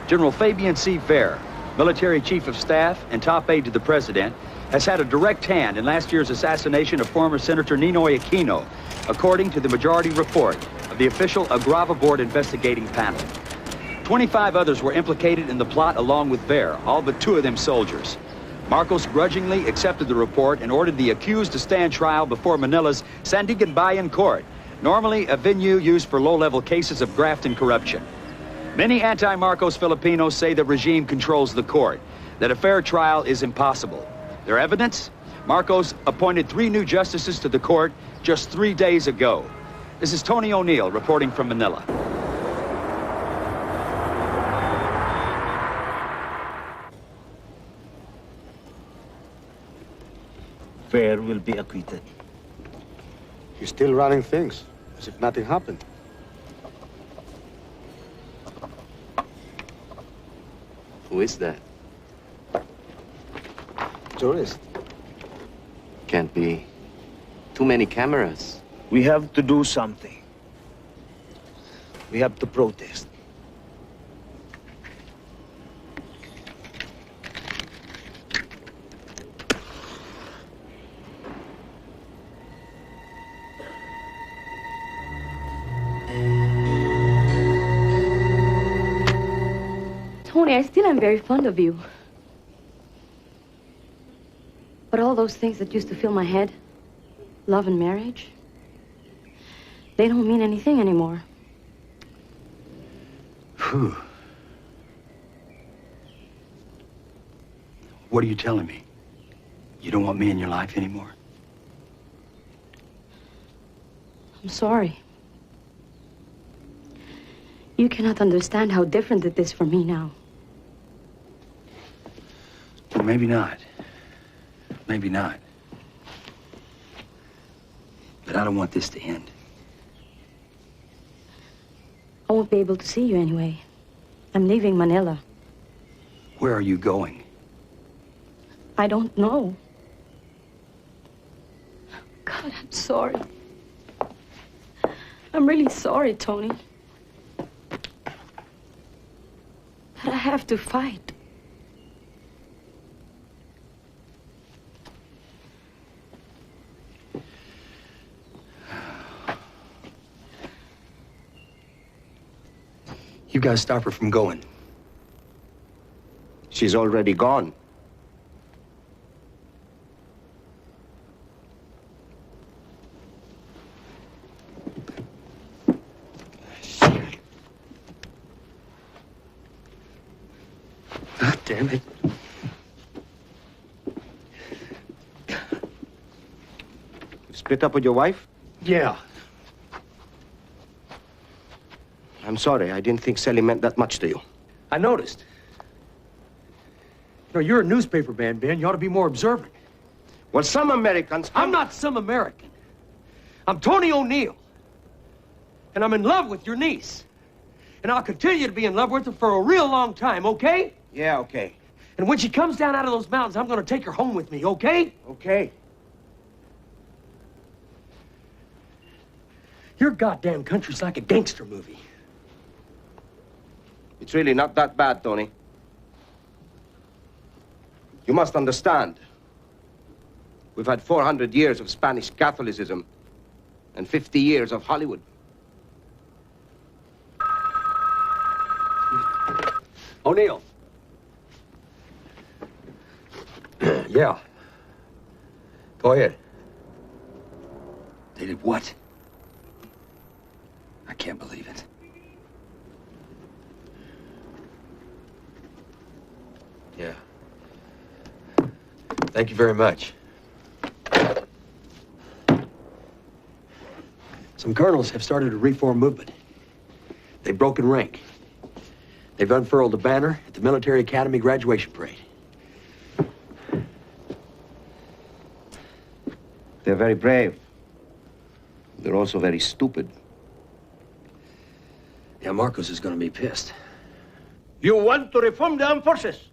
General Fabian C. Ver, military chief of staff and top aide to the president, has had a direct hand in last year's assassination of former Senator Ninoy Aquino, according to the majority report of the official Agrava Board investigating panel. 25 others were implicated in the plot along with Ver, all but 2 of them soldiers. Marcos grudgingly accepted the report and ordered the accused to stand trial before Manila's Sandigan Bayan Court, normally a venue used for low-level cases of graft and corruption. Many anti-Marcos Filipinos say the regime controls the court, that a fair trial is impossible. Their evidence? Marcos appointed 3 new justices to the court just 3 days ago. This is Tony O'Neill reporting from Manila. Ver will be acquitted. He's still running things, as if nothing happened. Who is that? Tourist. Can't be too many cameras. We have to do something. We have to protest. Tony, I still am very fond of you. But all those things that used to fill my head, love and marriage, they don't mean anything anymore. Whew. What are you telling me? You don't want me in your life anymore? I'm sorry. You cannot understand how different it is for me now. Well, maybe not. Maybe not. But I don't want this to end. I won't be able to see you anyway. I'm leaving Manila. Where are you going? I don't know. God, I'm sorry. I'm really sorry, Tony. But I have to fight. You gotta stop her from going. She's already gone. God damn it. You split up with your wife? Yeah. I'm sorry. I didn't think Sally meant that much to you. I noticed. You know, you're a newspaper man, Ben. You ought to be more observant. Well, some Americans... I'm not some American. I'm Tony O'Neill. And I'm in love with your niece. And I'll continue to be in love with her for a real long time, okay? Yeah, okay. And when she comes down out of those mountains, I'm gonna take her home with me, okay? Okay. Your goddamn country's like a gangster movie. It's really not that bad, Tony. You must understand. We've had 400 years of Spanish Catholicism and 50 years of Hollywood. O'Neill. Yeah. Go ahead. They did what? I can't believe it. Yeah. Thank you very much. Some colonels have started a reform movement. They've broken rank. They've unfurled a banner at the Military Academy graduation parade. They're very brave. They're also very stupid. Yeah, Marcos is going to be pissed. You want to reform the armed forces?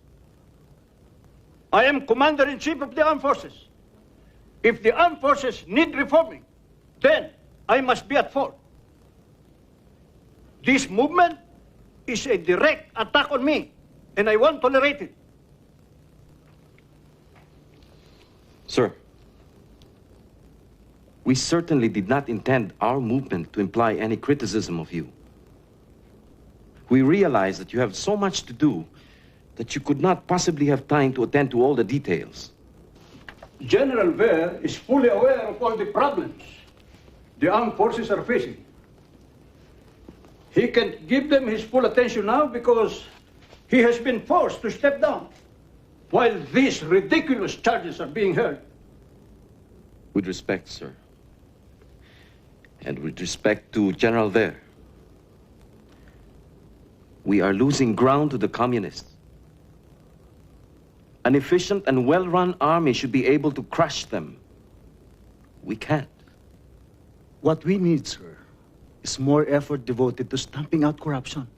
I am Commander-in-Chief of the armed forces. If the armed forces need reforming, then I must be at fault. This movement is a direct attack on me, and I won't tolerate it. Sir, we certainly did not intend our movement to imply any criticism of you. We realize that you have so much to do that you could not possibly have time to attend to all the details. General Ver is fully aware of all the problems the armed forces are facing. He can't give them his full attention now because he has been forced to step down while these ridiculous charges are being heard. With respect, sir, and with respect to General Ver, we are losing ground to the communists. An efficient and well-run army should be able to crush them. We can't. What we need, sir, is more effort devoted to stamping out corruption.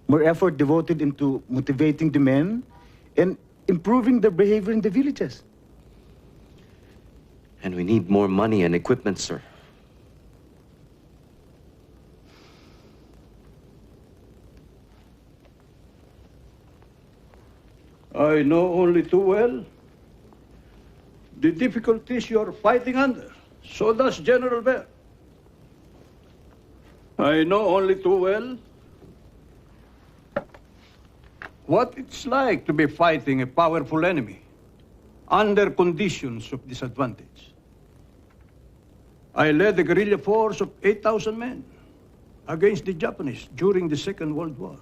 More effort devoted into motivating the men and improving their behavior in the villages. And we need more money and equipment, sir. I know only too well the difficulties you're fighting under. So does General Ver. I know only too well what it's like to be fighting a powerful enemy under conditions of disadvantage. I led a guerrilla force of 8,000 men against the Japanese during the Second World War.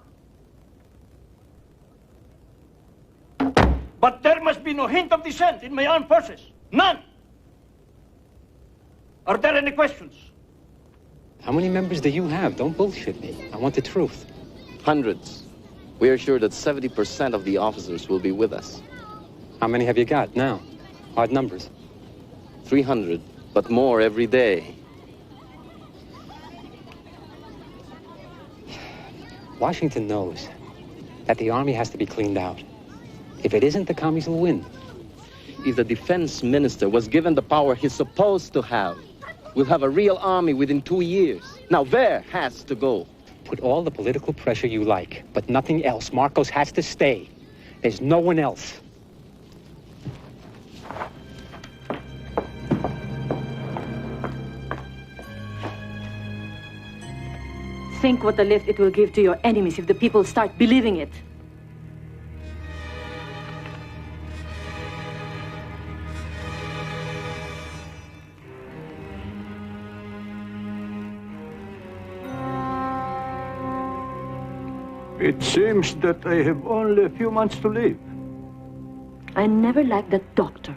But there must be no hint of dissent in my armed forces. None. Are there any questions? How many members do you have? Don't bullshit me. I want the truth. Hundreds. We are sure that 70% of the officers will be with us. How many have you got now? Odd numbers. 300 but more every day. Washington knows that the army has to be cleaned out. If it isn't, the commies will win. If the defense minister was given the power he's supposed to have, we'll have a real army within 2 years. Now, Ver has to go. Put all the political pressure you like, but nothing else. Marcos has to stay. There's no one else. Think what a lift it will give to your enemies if the people start believing it. It seems that I have only a few months to live. I never liked that doctor.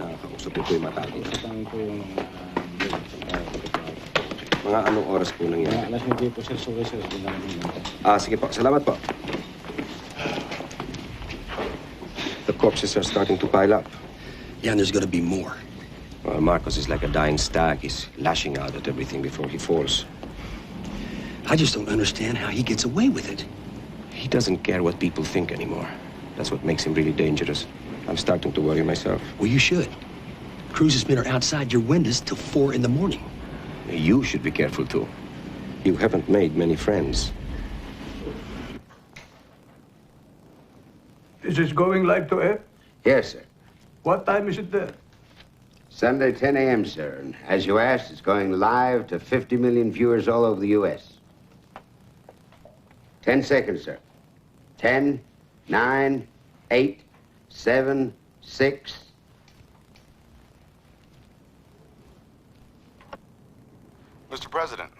Nakakausap ko yung mata ko. Mga anong oras po nangyari? Alas 9 po, sir. Sorry, sir. Sige po. Salamat po. The corpses are starting to pile up. Yeah, and there's gonna be more. Well, Marcos is like a dying stag. He's lashing out at everything before he falls. I just don't understand how he gets away with it. He doesn't care what people think anymore. That's what makes him really dangerous. I'm starting to worry myself. Well, you should. Cruz's men are outside your windows till 4 in the morning. You should be careful, too. You haven't made many friends. Is this going live to air? Yes, sir. What time is it there? Sunday, 10 a.m., sir. And as you asked, it's going live to 50 million viewers all over the U.S. 10 seconds, sir. 10, 9, 8, 7, 6. Mr. President,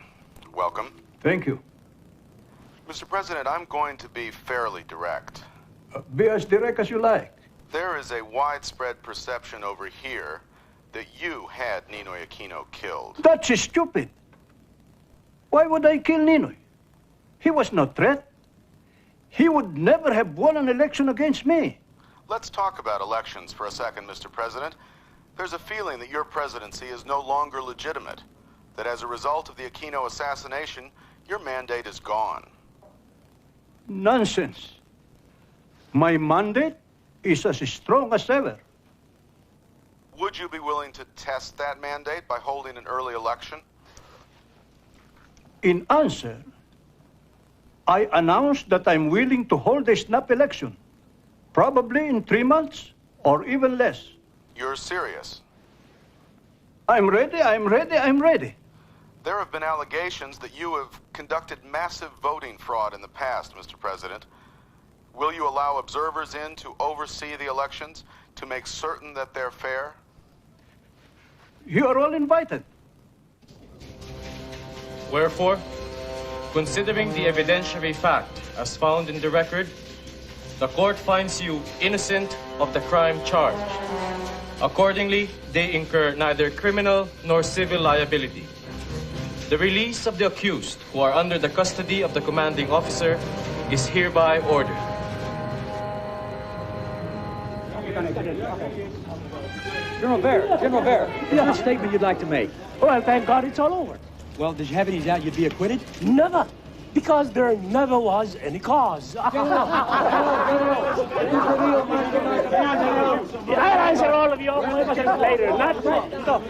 welcome. Thank you. Mr. President, I'm going to be fairly direct. Be as direct as you like. There is a widespread perception over here that you had Ninoy Aquino killed. That's stupid. Why would I kill Ninoy? He was no threat. He would never have won an election against me. Let's talk about elections for a second, Mr. President. There's a feeling that your presidency is no longer legitimate, that as a result of the Aquino assassination, your mandate is gone. Nonsense. My mandate is as strong as ever. Would you be willing to test that mandate by holding an early election? In answer, I announced that I'm willing to hold a snap election, probably in 3 months or even less. You're serious? I'm ready, I'm ready, I'm ready. There have been allegations that you have conducted massive voting fraud in the past, Mr. President. Will you allow observers in to oversee the elections to make certain that they're fair? You are all invited. Wherefore, considering the evidentiary fact as found in the record, the court finds you innocent of the crime charged. Accordingly, they incur neither criminal nor civil liability. The release of the accused who are under the custody of the commanding officer is hereby ordered. General Ver, you have a statement you'd like to make. Well, thank God it's all over. Well, did you have any doubt you'd be acquitted? Never. Because there never was any cause. I'll answer all of your questions later. Not now.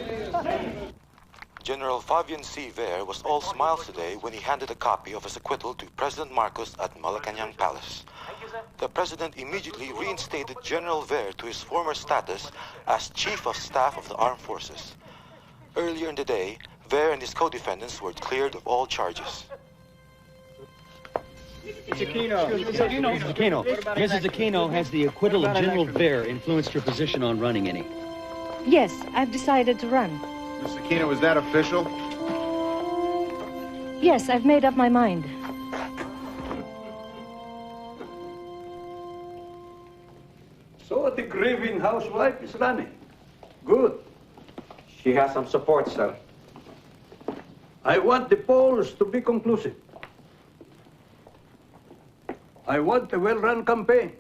General Fabian C. Ver was all smiles today when he handed a copy of his acquittal to President Marcos at Malacanang Palace. The president immediately reinstated General Ver to his former status as Chief of Staff of the Armed Forces. Earlier in the day, Ver and his co-defendants were cleared of all charges. Mrs. Aquino, has the acquittal of General Ver influenced your position on running any? Yes, I've decided to run. Mr. Aquino, is that official? Yes, I've made up my mind. So the grieving housewife is running. Good. She has some support, sir. I want the polls to be conclusive. I want a well-run campaign.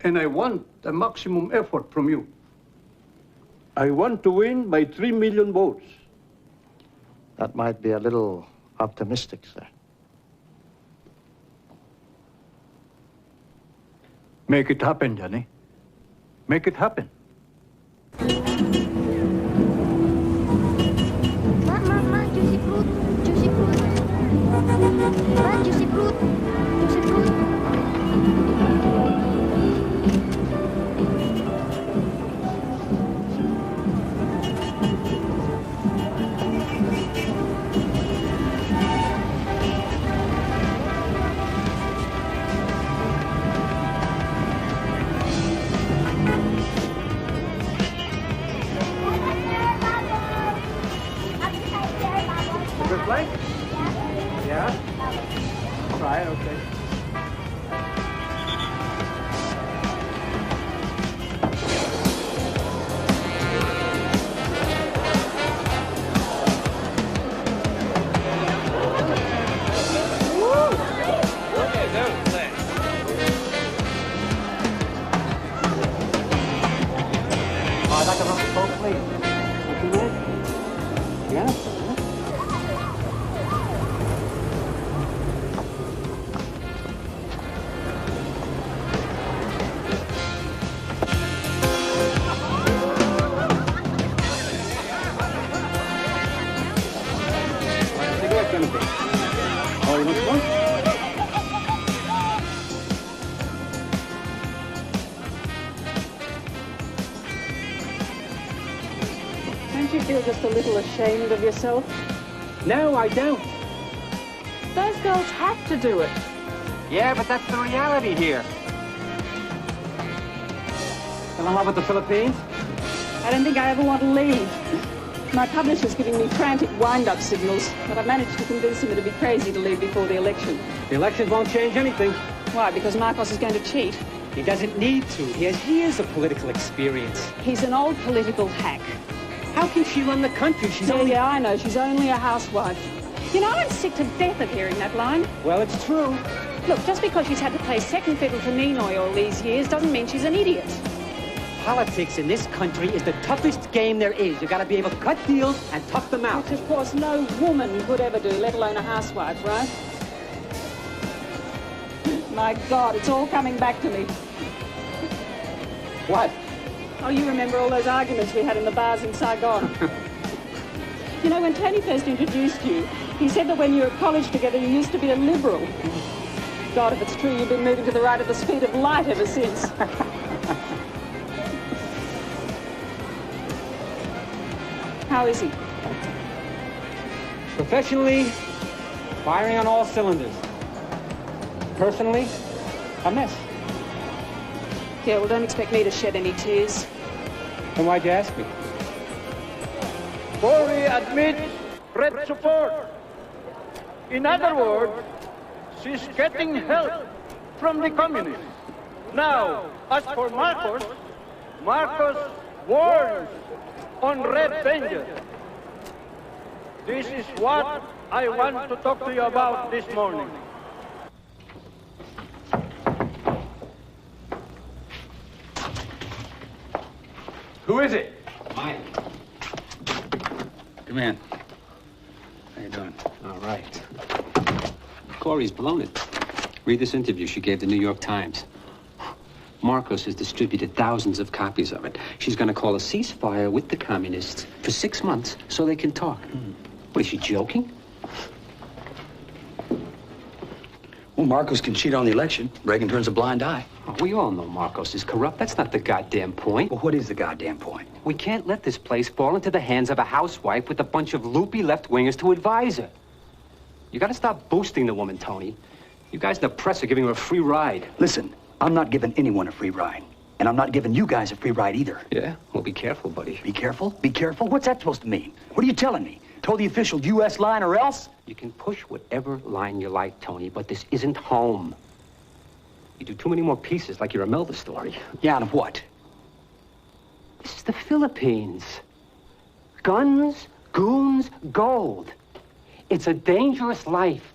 And I want a maximum effort from you. I want to win by 3 million votes. That might be a little optimistic, sir. Make it happen, Johnny. Make it happen. Ma, juicy fruit, juicy fruit. Ma, juicy fruit, juicy fruit. Flank? Yeah? Try it, okay. I'd like a rum and coke, please. What you want? Yeah. Oh, you want one? Don't you feel just a little ashamed of yourself? No, I don't. Those girls have to do it. Yeah, but that's the reality here. Still in love with the Philippines? I don't think I ever want to leave. My publisher's giving me frantic wind-up signals, but I've managed to convince him it'd be crazy to leave before the election. The elections won't change anything. Why? Because Marcos is going to cheat. He doesn't need to. He has years of political experience. He's an old political hack. How can she run the country? She's only... Yeah, I know. She's only a housewife. You know, I'm sick to death of hearing that line. Well, it's true. Look, just because she's had to play second fiddle to Ninoy all these years doesn't mean she's an idiot. Politics in this country is the toughest game there is. You gotta be able to cut deals and tough them out. Which, of course, no woman could ever do, let alone a housewife, right? My God, it's all coming back to me. What? Oh, you remember all those arguments we had in the bars in Saigon? You know, when Tony first introduced you, he said that when you were at college together, you used to be a liberal. God, if it's true, you've been moving to the right at the speed of light ever since. How is he? Professionally, firing on all cylinders. Personally, a mess. Yeah, well, don't expect me to shed any tears. Then why'd you ask me? Cory admits Red support. In other words, she's getting help from the communists. Now, as for Marcos, Marcos warns on Red vengeance. This is what I want to talk to you about this morning. Who is it? Mike. Come in. How you doing? All right. Cory's blown it. Read this interview she gave the New York Times. Marcos has distributed thousands of copies of it. She's going to call a ceasefire with the communists for 6 months so they can talk. What, is she joking? Well, Marcos can cheat on the election. Reagan turns a blind eye. Oh, we all know Marcos is corrupt. That's not the goddamn point. Well, what is the goddamn point? We can't let this place fall into the hands of a housewife with a bunch of loopy left-wingers to advise her. You got to stop boosting the woman, Tony. You guys in the press are giving her a free ride. Listen, I'm not giving anyone a free ride. And I'm not giving you guys a free ride either. Yeah? Well, be careful, buddy. Be careful? Be careful? What's that supposed to mean? What are you telling me? Told the official U.S. line or else? You can push whatever line you like, Tony, but this isn't home. You do too many more pieces like you're a Melville story. Yeah, and what? This is the Philippines. Guns, goons, gold. It's a dangerous life.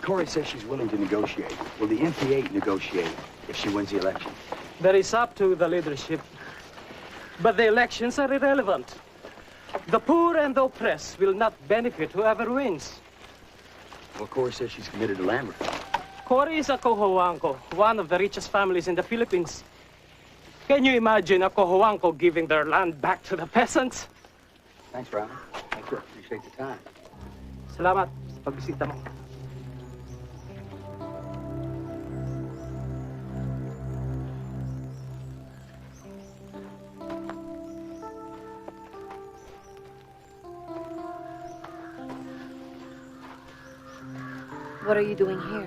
Corey says she's willing to negotiate. Will the NPA negotiate if she wins the election? That is up to the leadership. But the elections are irrelevant. The poor and the oppressed will not benefit whoever wins. Well, Corey says she's committed to land reform. Corey is a Cojuangco, one of the richest families in the Philippines. Can you imagine a Cojuangco giving their land back to the peasants? Thanks, Ron. Thank you. Appreciate the time. Salamat sa pagbisita mo. What are you doing here?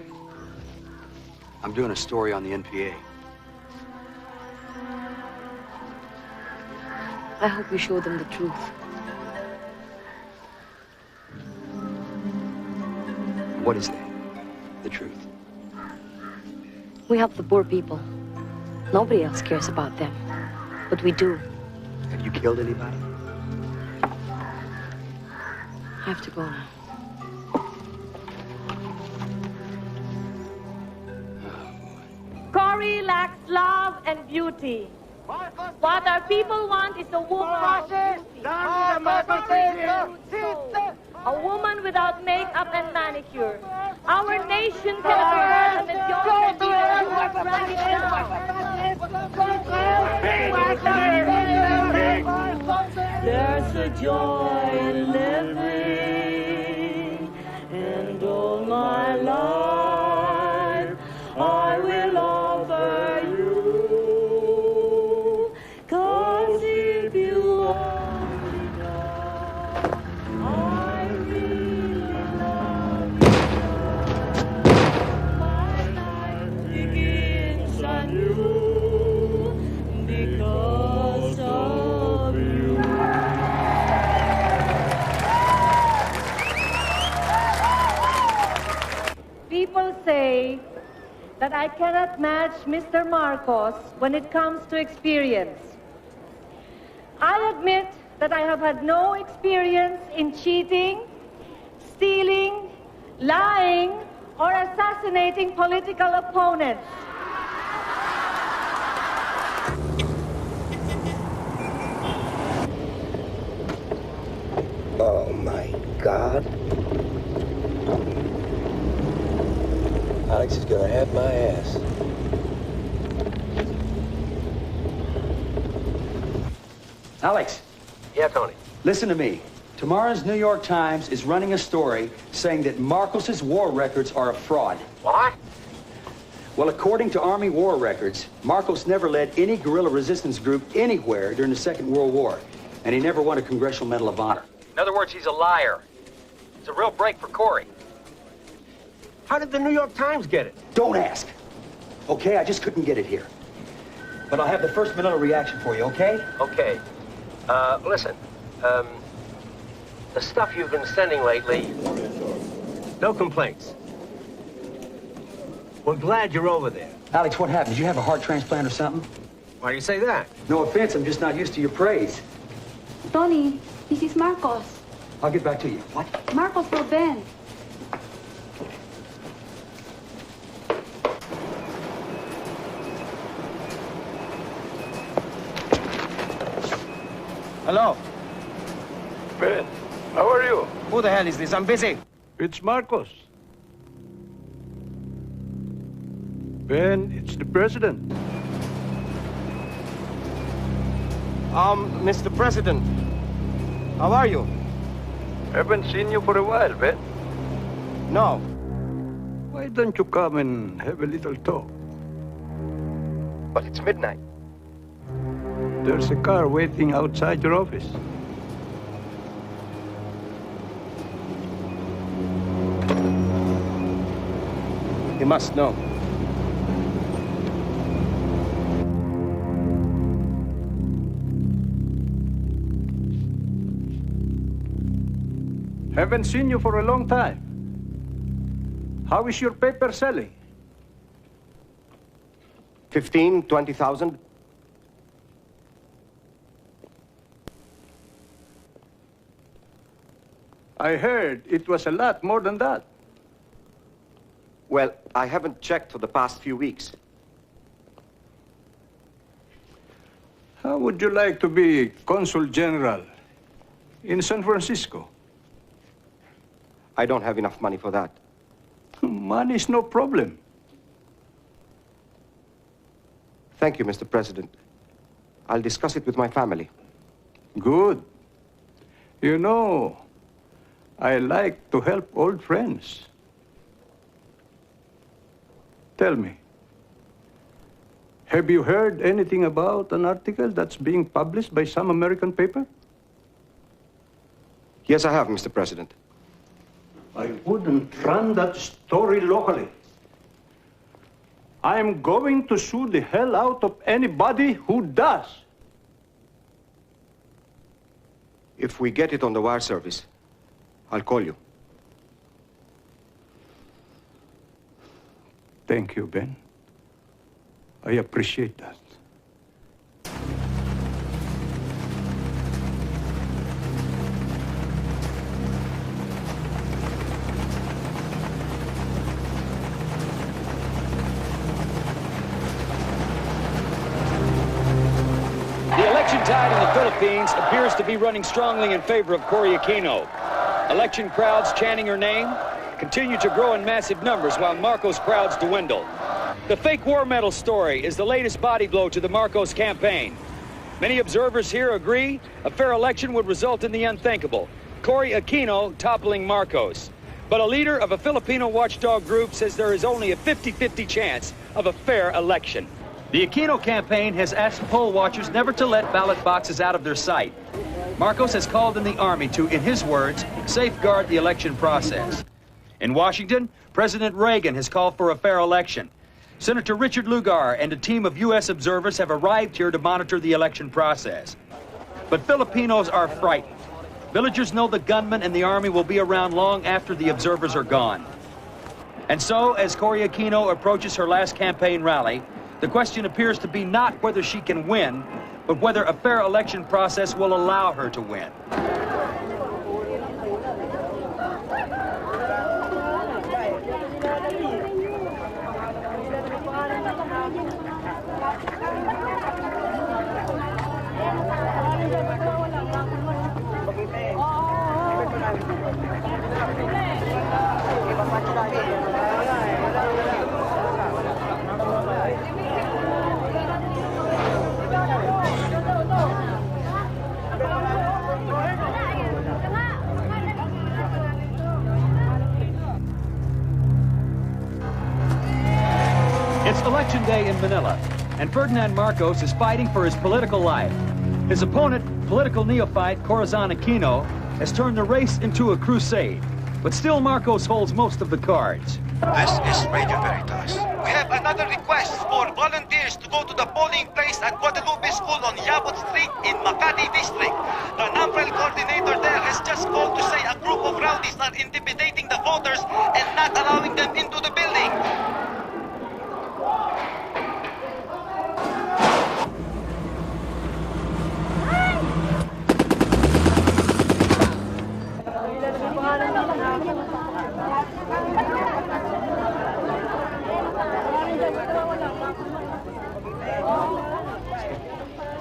I'm doing a story on the NPA. I hope you show them the truth. What is that? The truth. We help the poor people. Nobody else cares about them. But we do. Have you killed anybody? I have to go now. Corey lacks love and beauty. What our people want is a woman a woman without makeup and manicure. Our nation can afford a mediocre There's a joy in living, and all my life I will offer you. 'Cause if you only know, I really love you. My life begins anew because of you. People say that I cannot match Mr. Marcos when it comes to experience. I admit that I have had no experience in cheating, stealing, lying, or assassinating political opponents. Oh, my God. Alex is gonna have my ass. Alex. Yeah, Tony. Listen to me. Tomorrow's New York Times is running a story saying that Marcos's war records are a fraud. What? Well, according to Army war records, Marcos never led any guerrilla resistance group anywhere during the Second World War, and he never won a Congressional Medal of Honor. In other words, he's a liar. It's a real break for Corey. How did the New York Times get it? Don't ask. Okay, I just couldn't get it here. But I'll have the first Manila reaction for you, okay? Okay. Listen. The stuff you've been sending lately, no complaints. We're glad you're over there. Alex, what happened? Did you have a heart transplant or something? Why do you say that? No offense, I'm just not used to your praise. Tony, this is Marcos. I'll get back to you. What? Marcos for Ben. Hello? Ben, how are you? Who the hell is this? I'm busy. It's Marcos. Ben, it's the president. Mr. President, how are you? Haven't seen you for a while, Ben. No. Why don't you come and have a little talk? But it's midnight. There's a car waiting outside your office. He must know. Haven't seen you for a long time. How is your paper selling? 15, 20,000. I heard it was a lot more than that. Well, I haven't checked for the past few weeks. How would you like to be Consul General in San Francisco? I don't have enough money for that. Money's no problem. Thank you, Mr. President. I'll discuss it with my family. Good. You know, I like to help old friends. Tell me, have you heard anything about an article that's being published by some American paper? Yes, I have, Mr. President. I wouldn't run that story locally. I'm going to sue the hell out of anybody who does. If we get it on the wire service, I'll call you. Thank you, Ben. I appreciate that. The election tide in the Philippines appears to be running strongly in favor of Cory Aquino. Election crowds chanting her name continue to grow in massive numbers while Marcos crowds dwindle. The fake war medal story is the latest body blow to the Marcos campaign. Many observers here agree a fair election would result in the unthinkable, Cory Aquino toppling Marcos. But a leader of a Filipino watchdog group says there is only a 50-50 chance of a fair election. The Aquino campaign has asked poll watchers never to let ballot boxes out of their sight. Marcos has called in the army to, in his words, safeguard the election process. In Washington, President Reagan has called for a fair election. Senator Richard Lugar and a team of U.S. observers have arrived here to monitor the election process. But Filipinos are frightened. Villagers know the gunmen and the army will be around long after the observers are gone. And so, as Cory Aquino approaches her last campaign rally, the question appears to be not whether she can win, but whether a fair election process will allow her to win. It's Election Day in Manila, and Ferdinand Marcos is fighting for his political life. His opponent, political neophyte Corazon Aquino, has turned the race into a crusade. But still, Marcos holds most of the cards. This is Radio Veritas. We have another request for volunteers to go to the polling place at Guadalupe School on Yabot Street in Makati District. The NAMPREL coordinator there has just called to say a group of rowdies are intimidating the voters and not allowing them into the building.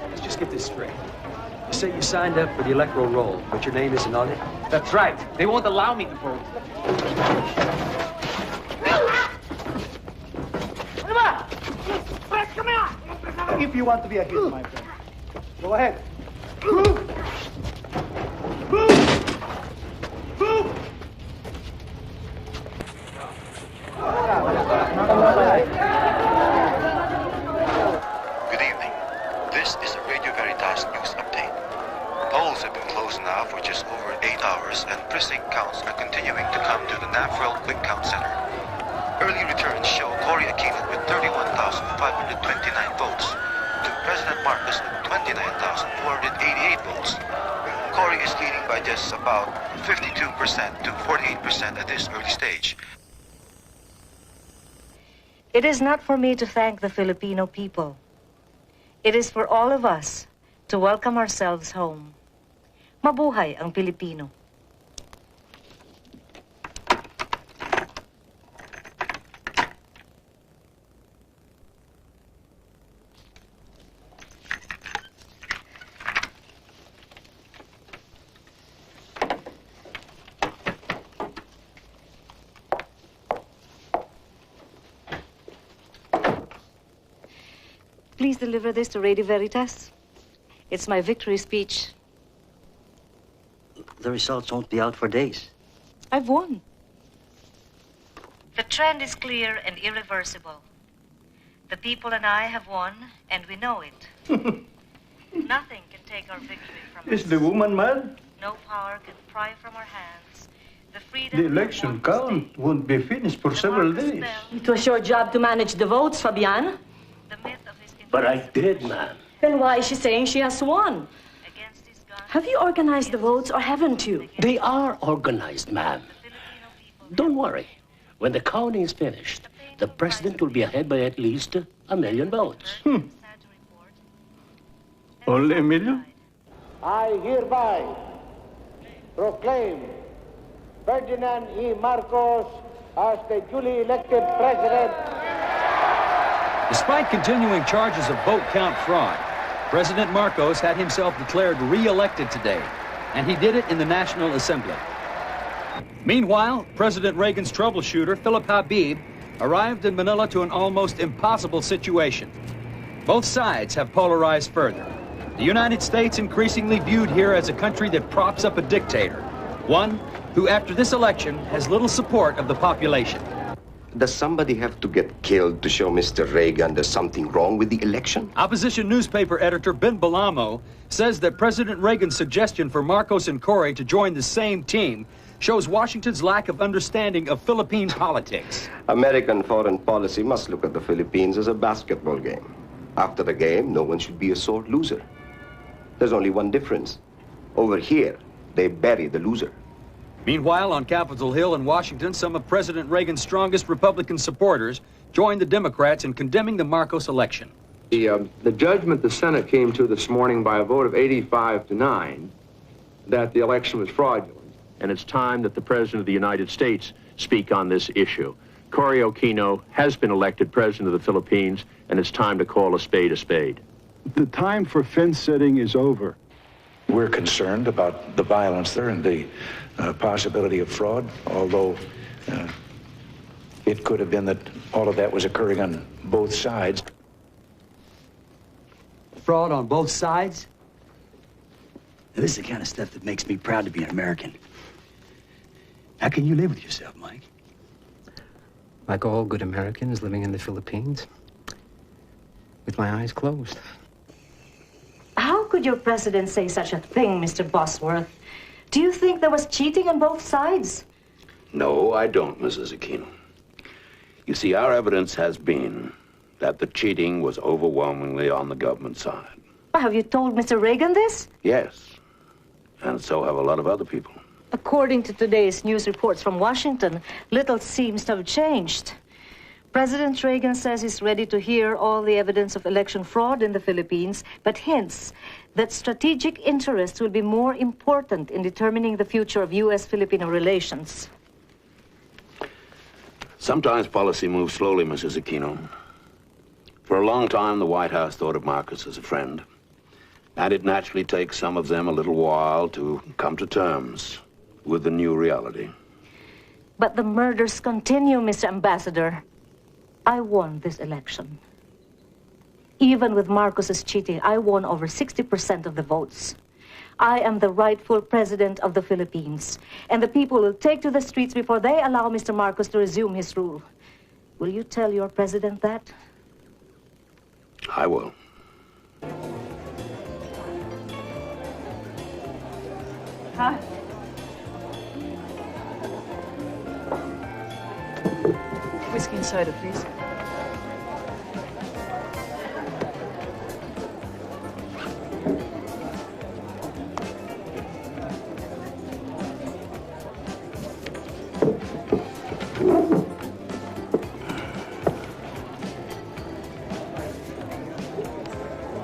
Let's just get this straight. say you signed up for the electoral roll, but your name isn't on it? That's right. They won't allow me to vote. If you want to be a hero, my friend, go ahead. Good evening. This is a Radio Veritas news update. Polls have been closed now for just over 8 hours, and precinct counts are continuing to come to the NAFREL Quick Count Center. Early returns show Cory Aquino with 31,529 votes to President Marcos with 29,488 votes. Cory is leading by just about 52% to 48% at this early stage. It is not for me to thank the Filipino people. It is for all of us to welcome ourselves home. Mabuhay ang Pilipino. Please deliver this to Radio Veritas. It's my victory speech. The results won't be out for days. I've won. The trend is clear and irreversible. The people and I have won, and we know it. Nothing can take our victory from us. Is the woman mad? No power can pry from our hands the freedom. The election count won't be finished for several days. It was your job to manage the votes, Fabian. But I did, ma'am. Then why is she saying she has won? Have you organized the votes or haven't you? They are organized, ma'am. Don't worry. When the counting is finished, the president will be ahead by at least 1 million votes. Only 1 million? I hereby proclaim Ferdinand E. Marcos as the duly elected president. Despite continuing charges of vote count fraud, President Marcos had himself declared re-elected today, and he did it in the National Assembly. Meanwhile, President Reagan's troubleshooter, Philip Habib, arrived in Manila to an almost impossible situation. Both sides have polarized further. The United States increasingly viewed here as a country that props up a dictator, one who, after this election, has little support of the population. Does somebody have to get killed to show Mr. Reagan there's something wrong with the election? Opposition newspaper editor Ben Balamo says that President Reagan's suggestion for Marcos and Cory to join the same team shows Washington's lack of understanding of Philippine politics. American foreign policy must look at the Philippines as a basketball game. After the game, no one should be a sore loser. There's only one difference. Over here, they bury the loser. Meanwhile, on Capitol Hill in Washington, some of President Reagan's strongest Republican supporters joined the Democrats in condemning the Marcos election. The judgment the Senate came to this morning by a vote of 85-9 that the election was fraudulent. And it's time that the President of the United States speak on this issue. Cory Aquino has been elected President of the Philippines, and it's time to call a spade a spade. The time for fence setting is over. We're concerned about the violence there and the possibility of fraud, although it could have been that all of that was occurring on both sides. Fraud on both sides? Now, this is the kind of stuff that makes me proud to be an American. How can you live with yourself, Mike? Like all good Americans living in the Philippines, with my eyes closed. How could your president say such a thing, Mr. Bosworth? Do you think there was cheating on both sides? No, I don't, Mrs. Aquino. You see, our evidence has been that the cheating was overwhelmingly on the government side. Have you told Mr. Reagan this? Yes, and so have a lot of other people. According to today's news reports from Washington, little seems to have changed. President Reagan says he's ready to hear all the evidence of election fraud in the Philippines, but hints that strategic interests will be more important in determining the future of U.S.-Filipino relations. Sometimes policy moves slowly, Mrs. Aquino. For a long time, the White House thought of Marcos as a friend. And it naturally takes some of them a little while to come to terms with the new reality. But the murders continue, Mr. Ambassador. I won this election. Even with Marcos's cheating, I won over 60% of the votes. I am the rightful president of the Philippines, and the people will take to the streets before they allow Mr. Marcos to resume his rule. Will you tell your president that? I will. Hi. Whiskey and soda, please.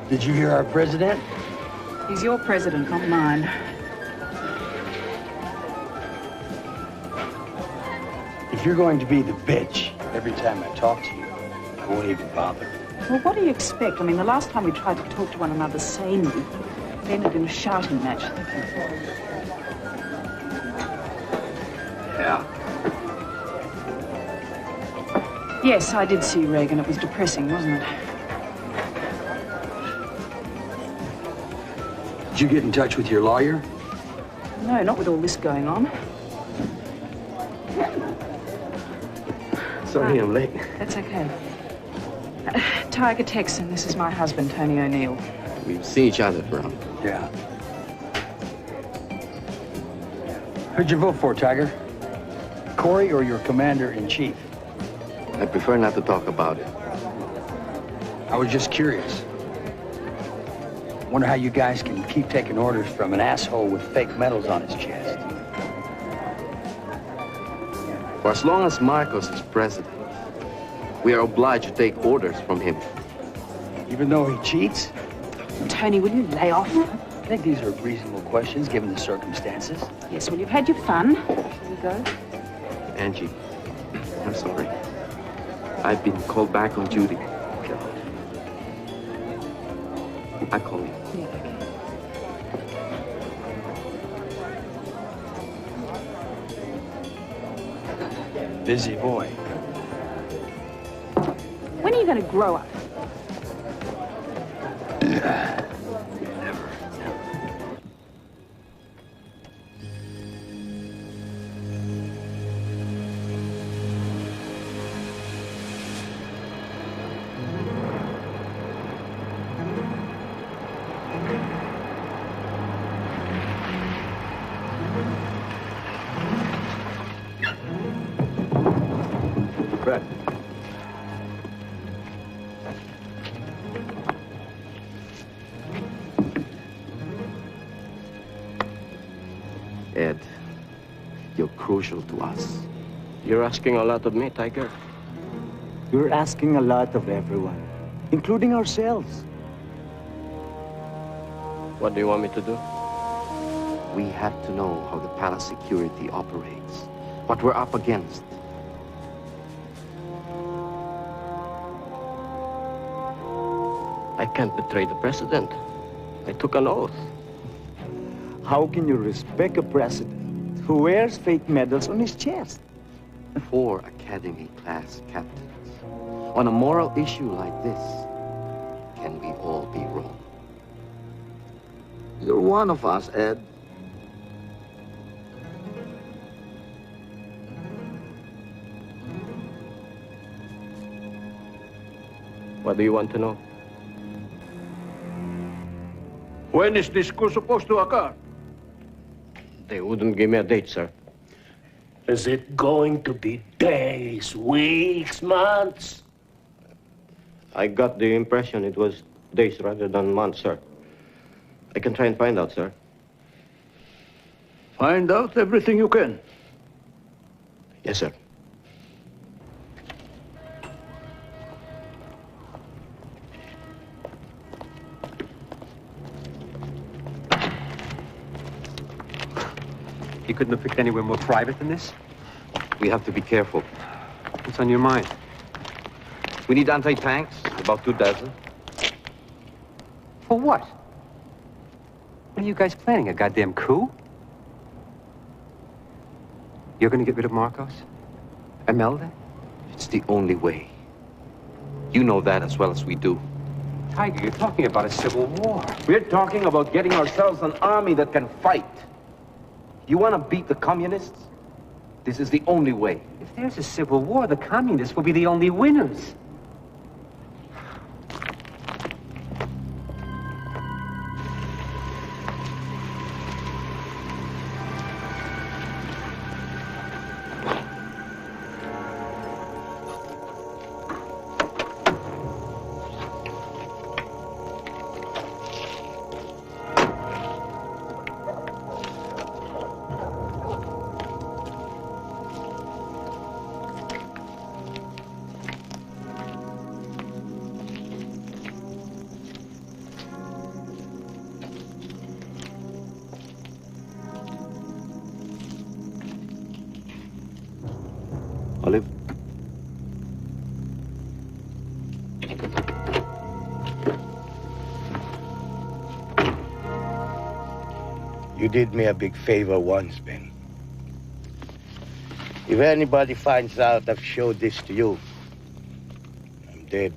Did you hear our president? He's your president, not mine. If you're going to be the bitch every time I talk to you, I won't even bother. Well, what do you expect? I mean, the last time we tried to talk to one another sanely, it ended in a shouting match. Yeah. Yes, I did see Reagan. It was depressing, wasn't it? Did you get in touch with your lawyer? No, not with all this going on. Sorry I'm late. That's okay. Tiger Texan, this is my husband, Tony O'Neill. We've seen each other around. Yeah. Who'd you vote for, Tiger? Corey or your commander-in-chief? I prefer not to talk about it. I was just curious. Wonder how you guys can keep taking orders from an asshole with fake medals on his chest. For as long as Marcos is president, we are obliged to take orders from him. Even though he cheats? Tony, will you lay off? I think these are reasonable questions given the circumstances. Yes, well, you've had your fun. Shall we go? Angie, I'm sorry. I've been called back on duty. I call you. Yeah, okay. Busy boy. When are you going to grow up? Fred. Ed, you're crucial to us. You're asking a lot of me, Tiger. You're asking a lot of everyone, including ourselves. What do you want me to do? We have to know how the palace security operates, what we're up against. I can't betray the president. I took an oath. How can you respect a president who wears fake medals on his chest? 4 Academy-class captains. On a moral issue like this, can we all be wrong? You're one of us, Ed. What do you want to know? When is this coup supposed to occur? They wouldn't give me a date, sir. Is it going to be days, weeks, months? I got the impression it was days rather than months, sir. I can try and find out, sir. Find out everything you can. Yes, sir. You couldn't have picked anywhere more private than this? We have to be careful. What's on your mind? We need anti-tanks, about 2 dozen. For what? What are you guys planning, a goddamn coup? You're gonna get rid of Marcos? Imelda? It's the only way. You know that as well as we do. Tiger, you're talking about a civil war. We're talking about getting ourselves an army that can fight. You want to beat the communists? This is the only way. If there's a civil war, the communists will be the only winners. Olive? You did me a big favor once, Ben. If anybody finds out I've showed this to you, I'm dead.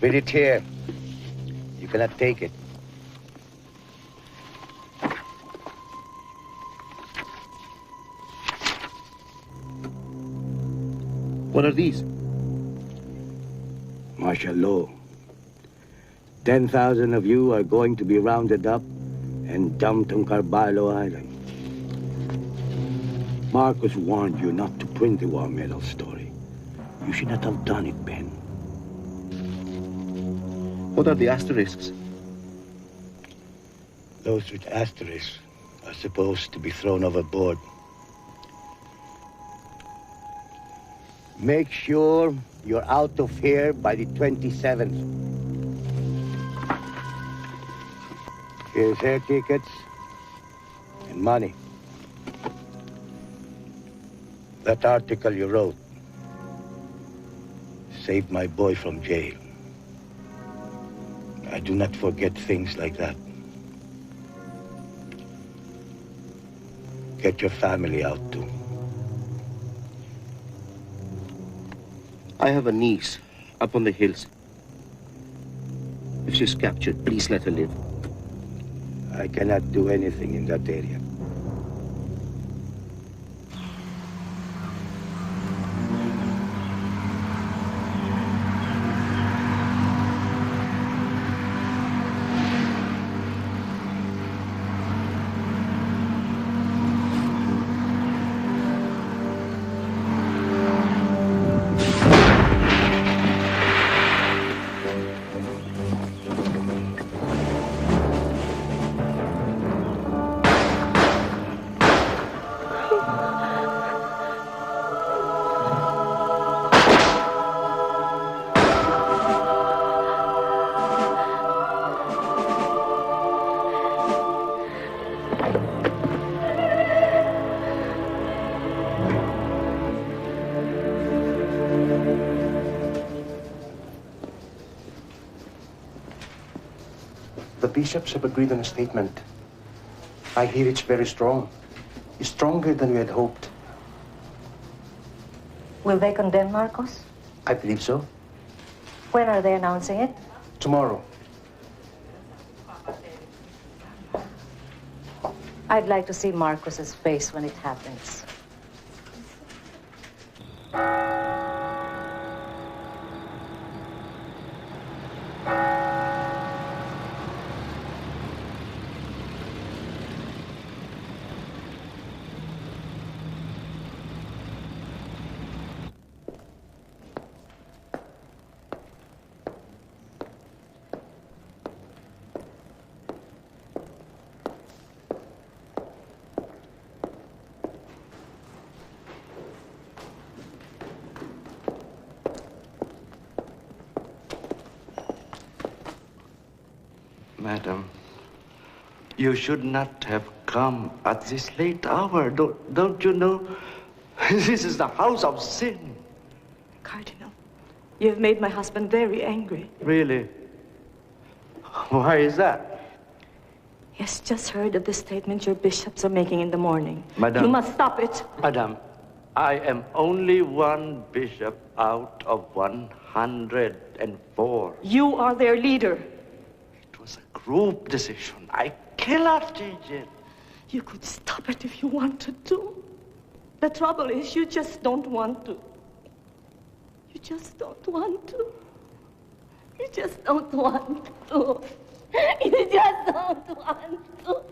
With it here, you cannot take it. What are these? Martial law. 10,000 of you are going to be rounded up and dumped on Carballo Island. Marcos warned you not to print the war medal story. You should not have done it, Ben. What are the asterisks? Those with asterisks are supposed to be thrown overboard. Make sure you're out of here by the 27th. Here's air tickets and money. That article you wrote saved my boy from jail. I do not forget things like that. Get your family out too. I have a niece up on the hills. If she's captured, please let her live. I cannot do anything in that area. The bishops have agreed on a statement. I hear it's very strong. It's stronger than we had hoped. Will they condemn Marcos? I believe so. When are they announcing it? Tomorrow. I'd like to see Marcos's face when it happens. Madam, you should not have come at this late hour. Don't you know? This is the house of sin. Cardinal, you have made my husband very angry. Really? Why is that? He has just heard of the statement your bishops are making in the morning. Madam. You must stop it. Madam, I am only one bishop out of 104. You are their leader. It was a group decision. I cannot change it. You could stop it if you wanted to. The trouble is, you just don't want to. You just don't want to. You just don't want to. You just don't want to.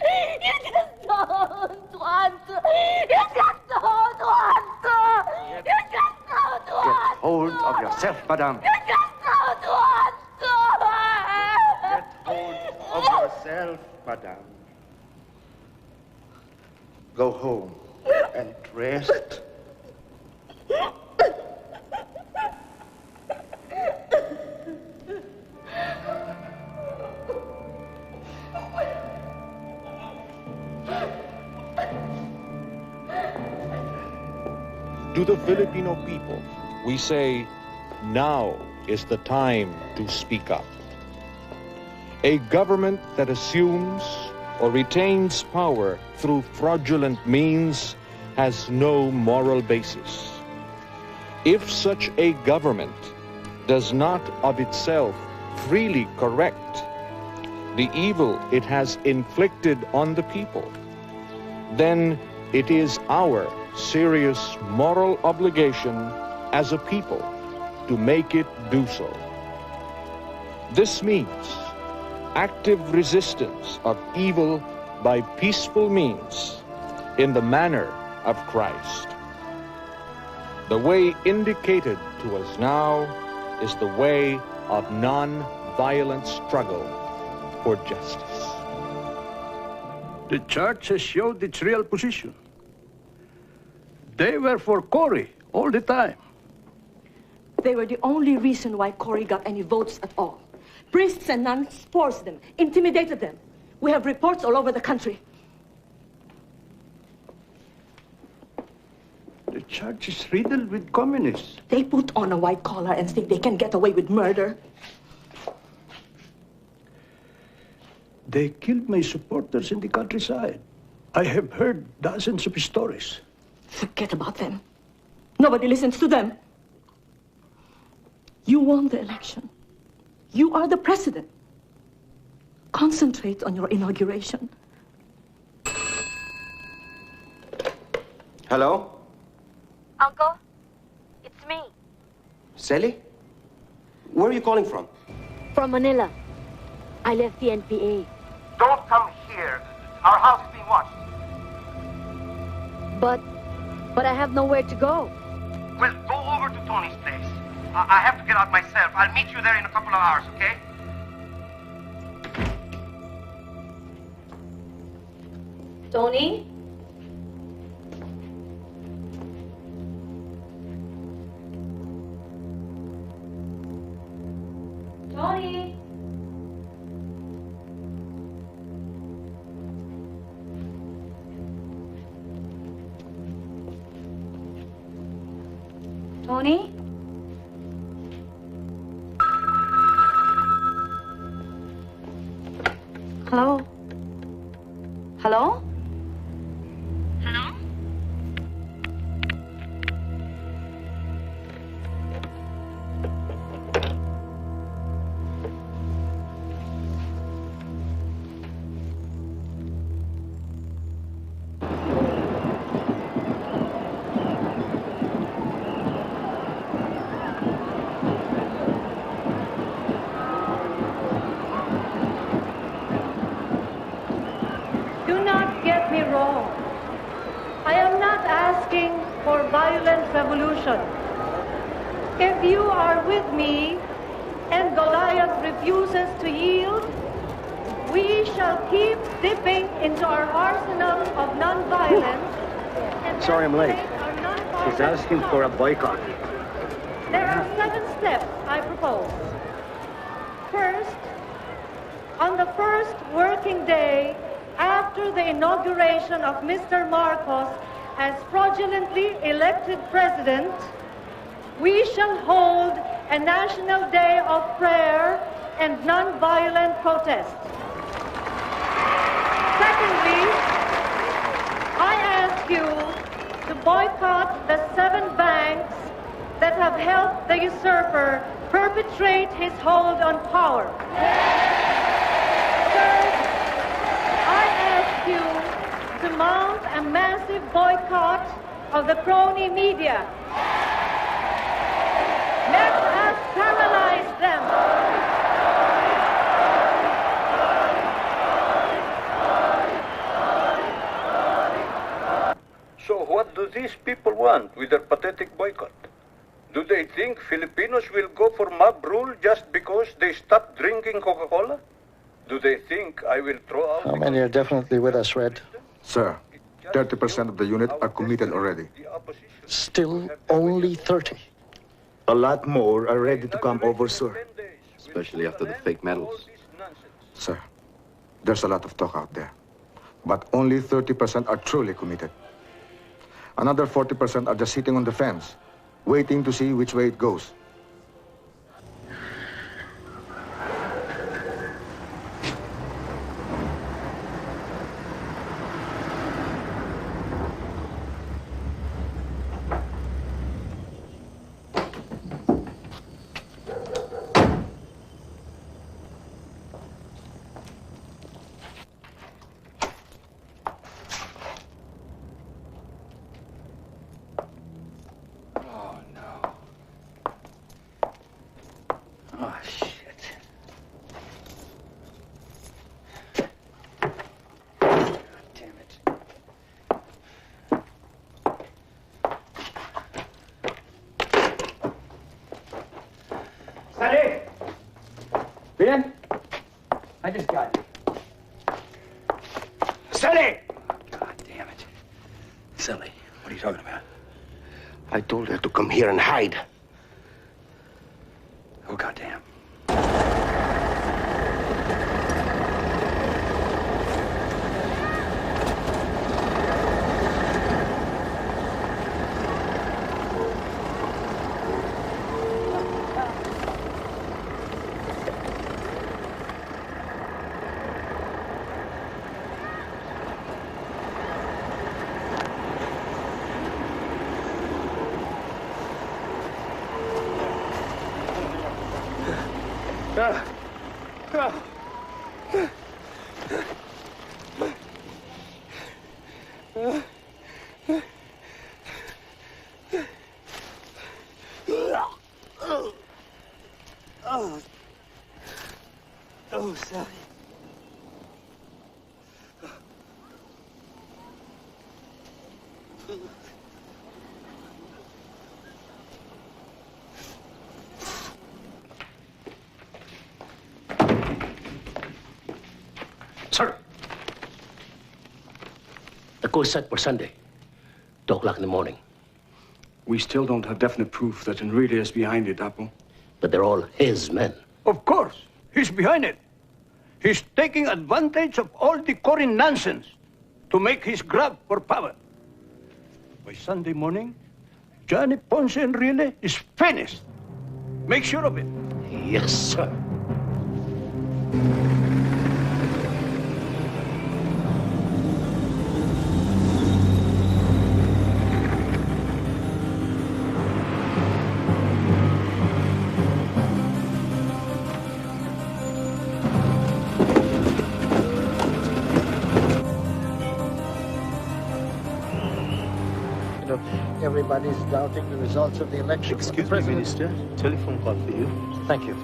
You just don't want to. You just don't want to. You just don't want to. Get hold of yourself, madam. You just don't want to. Get hold of yourself, madam. Go home and rest. To the Filipino people, we say, now is the time to speak up. A government that assumes or retains power through fraudulent means has no moral basis. If such a government does not of itself freely correct the evil it has inflicted on the people, then it is our serious moral obligation as a people to make it do so. This means active resistance of evil by peaceful means in the manner of Christ. The way indicated to us now is the way of non-violent struggle for justice. The church has showed its real position. They were for Cory all the time. They were the only reason why Cory got any votes at all. Priests and nuns forced them, intimidated them. We have reports all over the country. The church is riddled with communists. They put on a white collar and think they can get away with murder. They killed my supporters in the countryside. I have heard dozens of stories. Forget about them. Nobody listens to them. You won the election. You are the president. Concentrate on your inauguration. Hello? Uncle, it's me. Sally? Where are you calling from? From Manila. I left the NPA. Don't come here. Our house is being watched. But I have nowhere to go. Well, go over to Tony's place. I have to get out myself. I'll meet you there in a couple of hours, okay? Tony? Tony? Tony? Hello? Hello? Hello? Revolution. If you are with me and Goliath refuses to yield, we shall keep dipping into our arsenal of nonviolence. Sorry I'm late. She's asking for a boycott. There are 7 steps I propose. First, on the first working day after the inauguration of Mr. Marcos as fraudulently elected president, we shall hold a national day of prayer and nonviolent protest. boycott the 7 banks that have helped the usurper perpetrate his hold on power. Third, I ask you to mount a massive boycott of the crony media. Let us paralyze them. So what do these people want with their pathetic boycott? Do they think Filipinos will go for mob rule just because they stop drinking Coca-Cola? Do they think I will throw out... How many are definitely with us, Red? Sir, 30% of the unit are committed already. Still only 30. A lot more are ready to come over, sir. Especially after the fake medals. Sir, there's a lot of talk out there. But only 30% are truly committed. Another 40% are just sitting on the fence, waiting to see which way it goes. Oh, shit. God damn it. Sonny! Ben? I just got you. Sonny! God damn it. Silly. What are you talking about? I told her to come here and hide. Oh, goddamn. Oh, Sally. Sir. The course set for Sunday. 2 o'clock in the morning. We still don't have definite proof that Enrique is behind it, Apo. But they're all his men. Of course. He's behind it. He's taking advantage of all the Corin nonsense to make his grab for power. By Sunday morning, Johnny Ponce Enrile is finished. Make sure of it. Yes, sir. Everybody's doubting the results of the election. Excuse me, Minister. Telephone call for you. Thank you.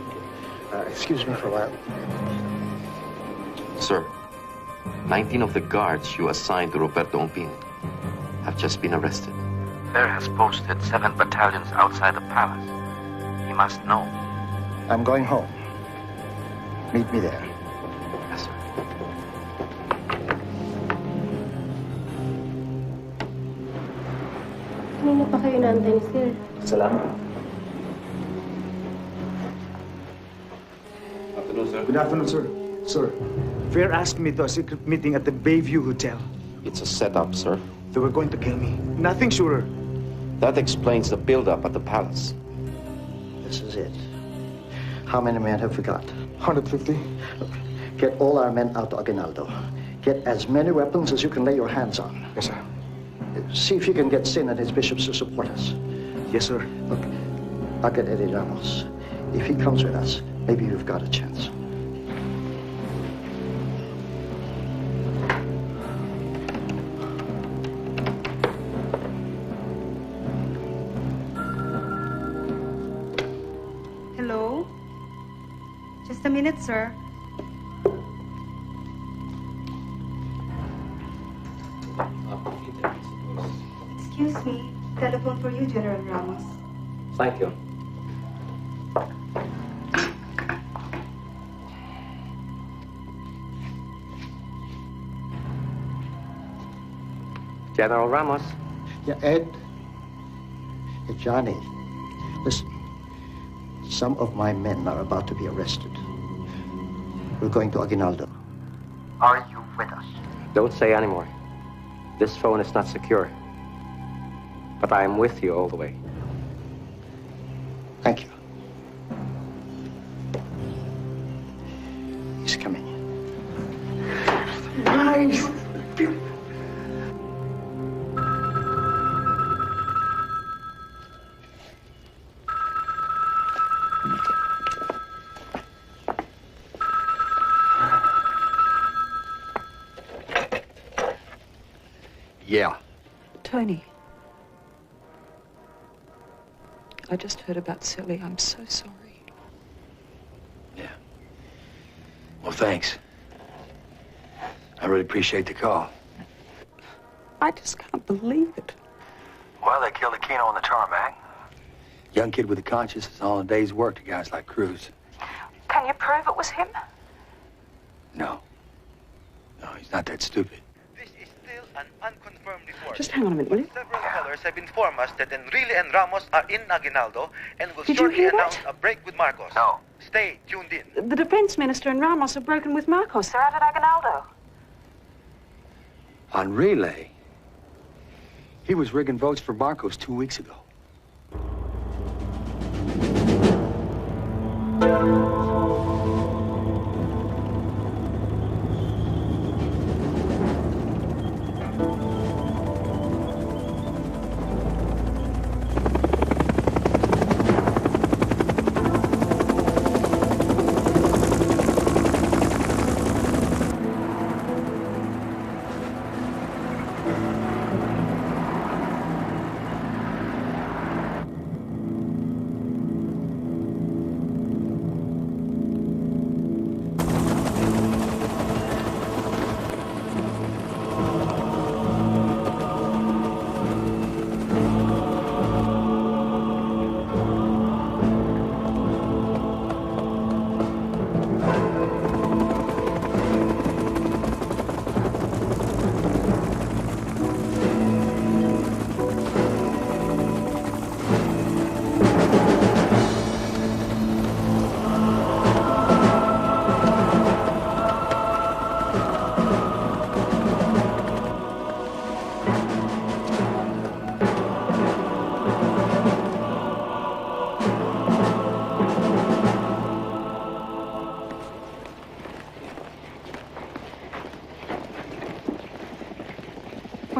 Excuse me for a while. Sir, 19 of the guards you assigned to Roberto Ompin have just been arrested. Fer has posted 7 battalions outside the palace. He must know. I'm going home. Meet me there. Yes, sir. Kanina pa kayo naantay ni Sir? Salamat. Afternoon, sir. Good afternoon, sir. Sir, Fair asked me to a secret meeting at the Bayview Hotel. It's a setup, sir. They were going to kill me. Nothing surer. That explains the build-up at the palace. This is it. How many men have we got? 150. Look, get all our men out to Aguinaldo. Get as many weapons as you can lay your hands on. Yes, sir. See if you can get Sin and his bishops to support us. Yes, sir. Look, I'll get Eddie Ramos. If he comes with us, maybe you've got a chance. Hello? Just a minute, sir. Excuse me. Telephone for you, General Ramos. Thank you. General Ramos. Yeah, Ed. Hey, Johnny. Listen. Some of my men are about to be arrested. We're going to Aguinaldo. Are you with us? Don't say any more. This phone is not secure. But I am with you all the way. Thank you. He's coming. Nice. Yeah. Tony. I just heard about Sally. I'm so sorry. Well, thanks. I really appreciate the call. I just can't believe it. Well, they killed Aquino on the tarmac. Young kid with a conscience is all a day's work to guys like Cruz. Can you prove it was him? No. No, he's not that stupid. An unconfirmed report. Just hang on a minute, will you? Several tellers have informed us that Enrile and Ramos are in Aguinaldo and will Did you shortly hear that? announce a break with Marcos. No. Stay tuned in. The defense minister and Ramos have broken with Marcos. They're out at Aguinaldo. On relay, he was rigging votes for Marcos 2 weeks ago.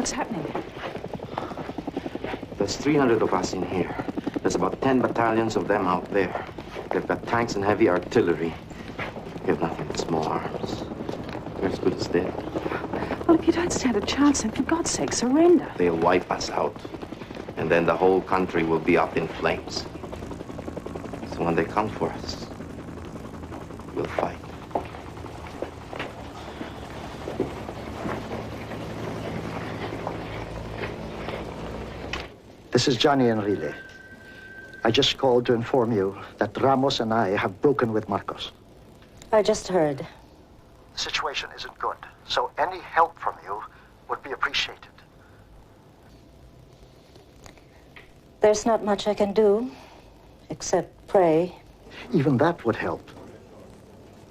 What's happening? There's 300 of us in here. There's about 10 battalions of them out there. They've got tanks and heavy artillery. We have nothing but small arms. We're as good as dead. Well, if you don't stand a chance, then for God's sake, surrender. They'll wipe us out. And then the whole country will be up in flames. So when they come for us, we'll fight. This is Johnny Enrile. I just called to inform you that Ramos and I have broken with Marcos. I just heard. The situation isn't good, so any help from you would be appreciated. There's not much I can do, except pray. Even that would help.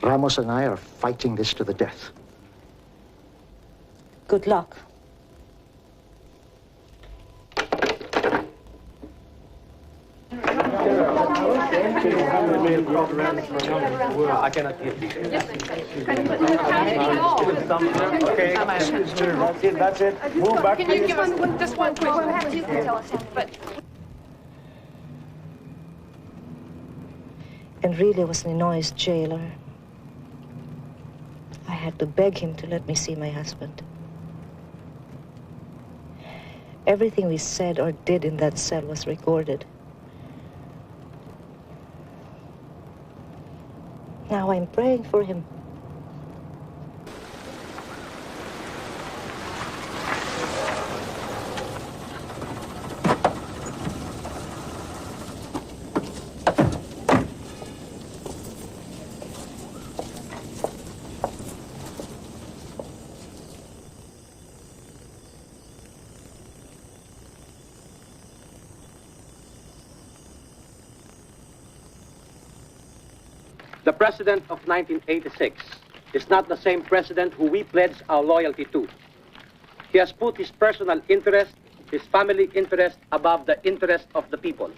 Ramos and I are fighting this to the death. Good luck. I cannot hear you. Okay. That's it. Move back. Can you give us just one question? Perhaps you can tell us. Enrile was Ninoy's jailer. I had to beg him to let me see my husband. Everything we said or did in that cell was recorded. Now I'm praying for him. The president of 1986 is not the same president who we pledge our loyalty to. He has put his personal interest, his family interest, above the interest of the people.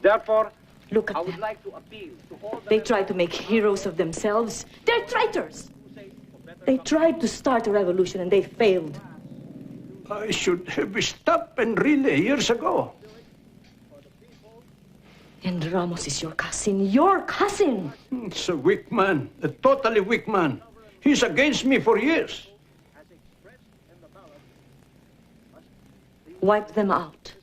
Therefore, Look at I would them. like to appeal to all the... They try to make heroes of themselves. They're traitors. They tried to start a revolution and they failed. I should have stopped Enrile years ago. And Ramos is your cousin. Your cousin! He's a weak man, a totally weak man. He's against me for years. Wipe them out.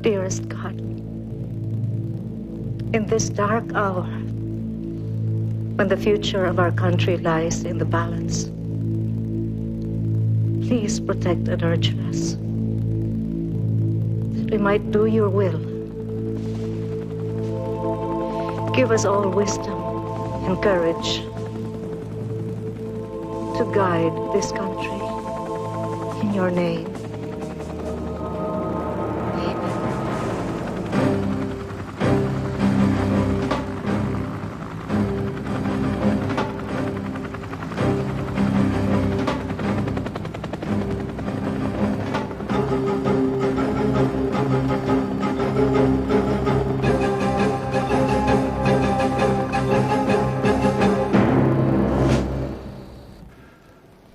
Dearest God, in this dark hour, when the future of our country lies in the balance, please protect and nurture us, that we might do your will. Give us all wisdom and courage to guide this country in your name.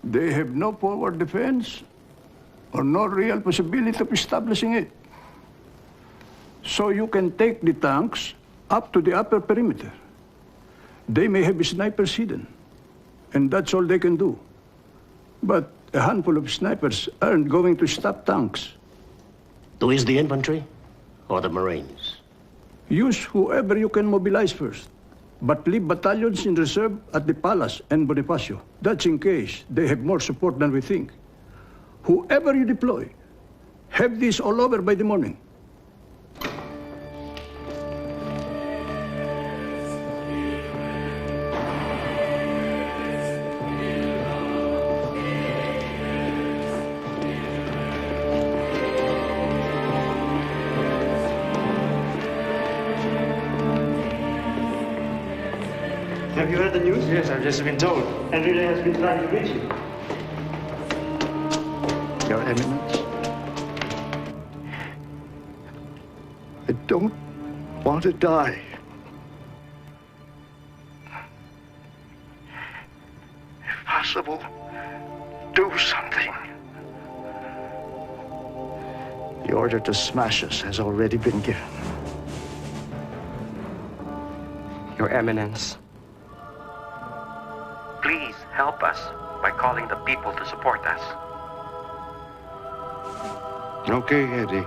They have no forward defense or no real possibility of establishing it. So you can take the tanks up to the upper perimeter. They may have snipers hidden, and that's all they can do. But a handful of snipers aren't going to stop tanks. To use the infantry or the Marines? Use whoever you can mobilize first, but leave battalions in reserve at the Palace and Bonifacio. That's in case they have more support than we think. Whoever you deploy, have this all over by the morning. Have you heard the news? Yes, I've just been told. Enrile has been trying to reach you. Your Eminence, I don't want to die. If possible, do something. The order to smash us has already been given. Your Eminence, Please help us by calling the people to support us. Okay, Eddie.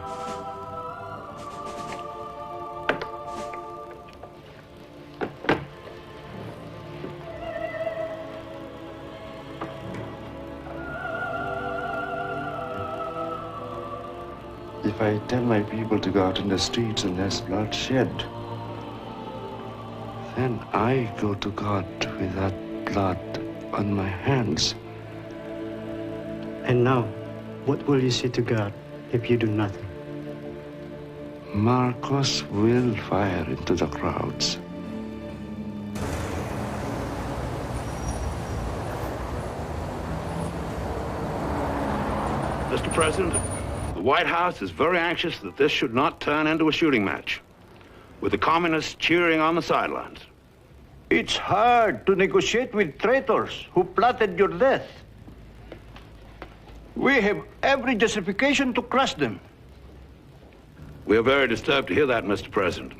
if I tell my people to go out in the streets and there's bloodshed, then I go to God with that blood on my hands. And now, what will you say to God if you do nothing? Marcos will fire into the crowds. Mr. President, the White House is very anxious that this should not turn into a shooting match, with the communists cheering on the sidelines. It's hard to negotiate with traitors who plotted your death. We have every justification to crush them. We are very disturbed to hear that, Mr. President.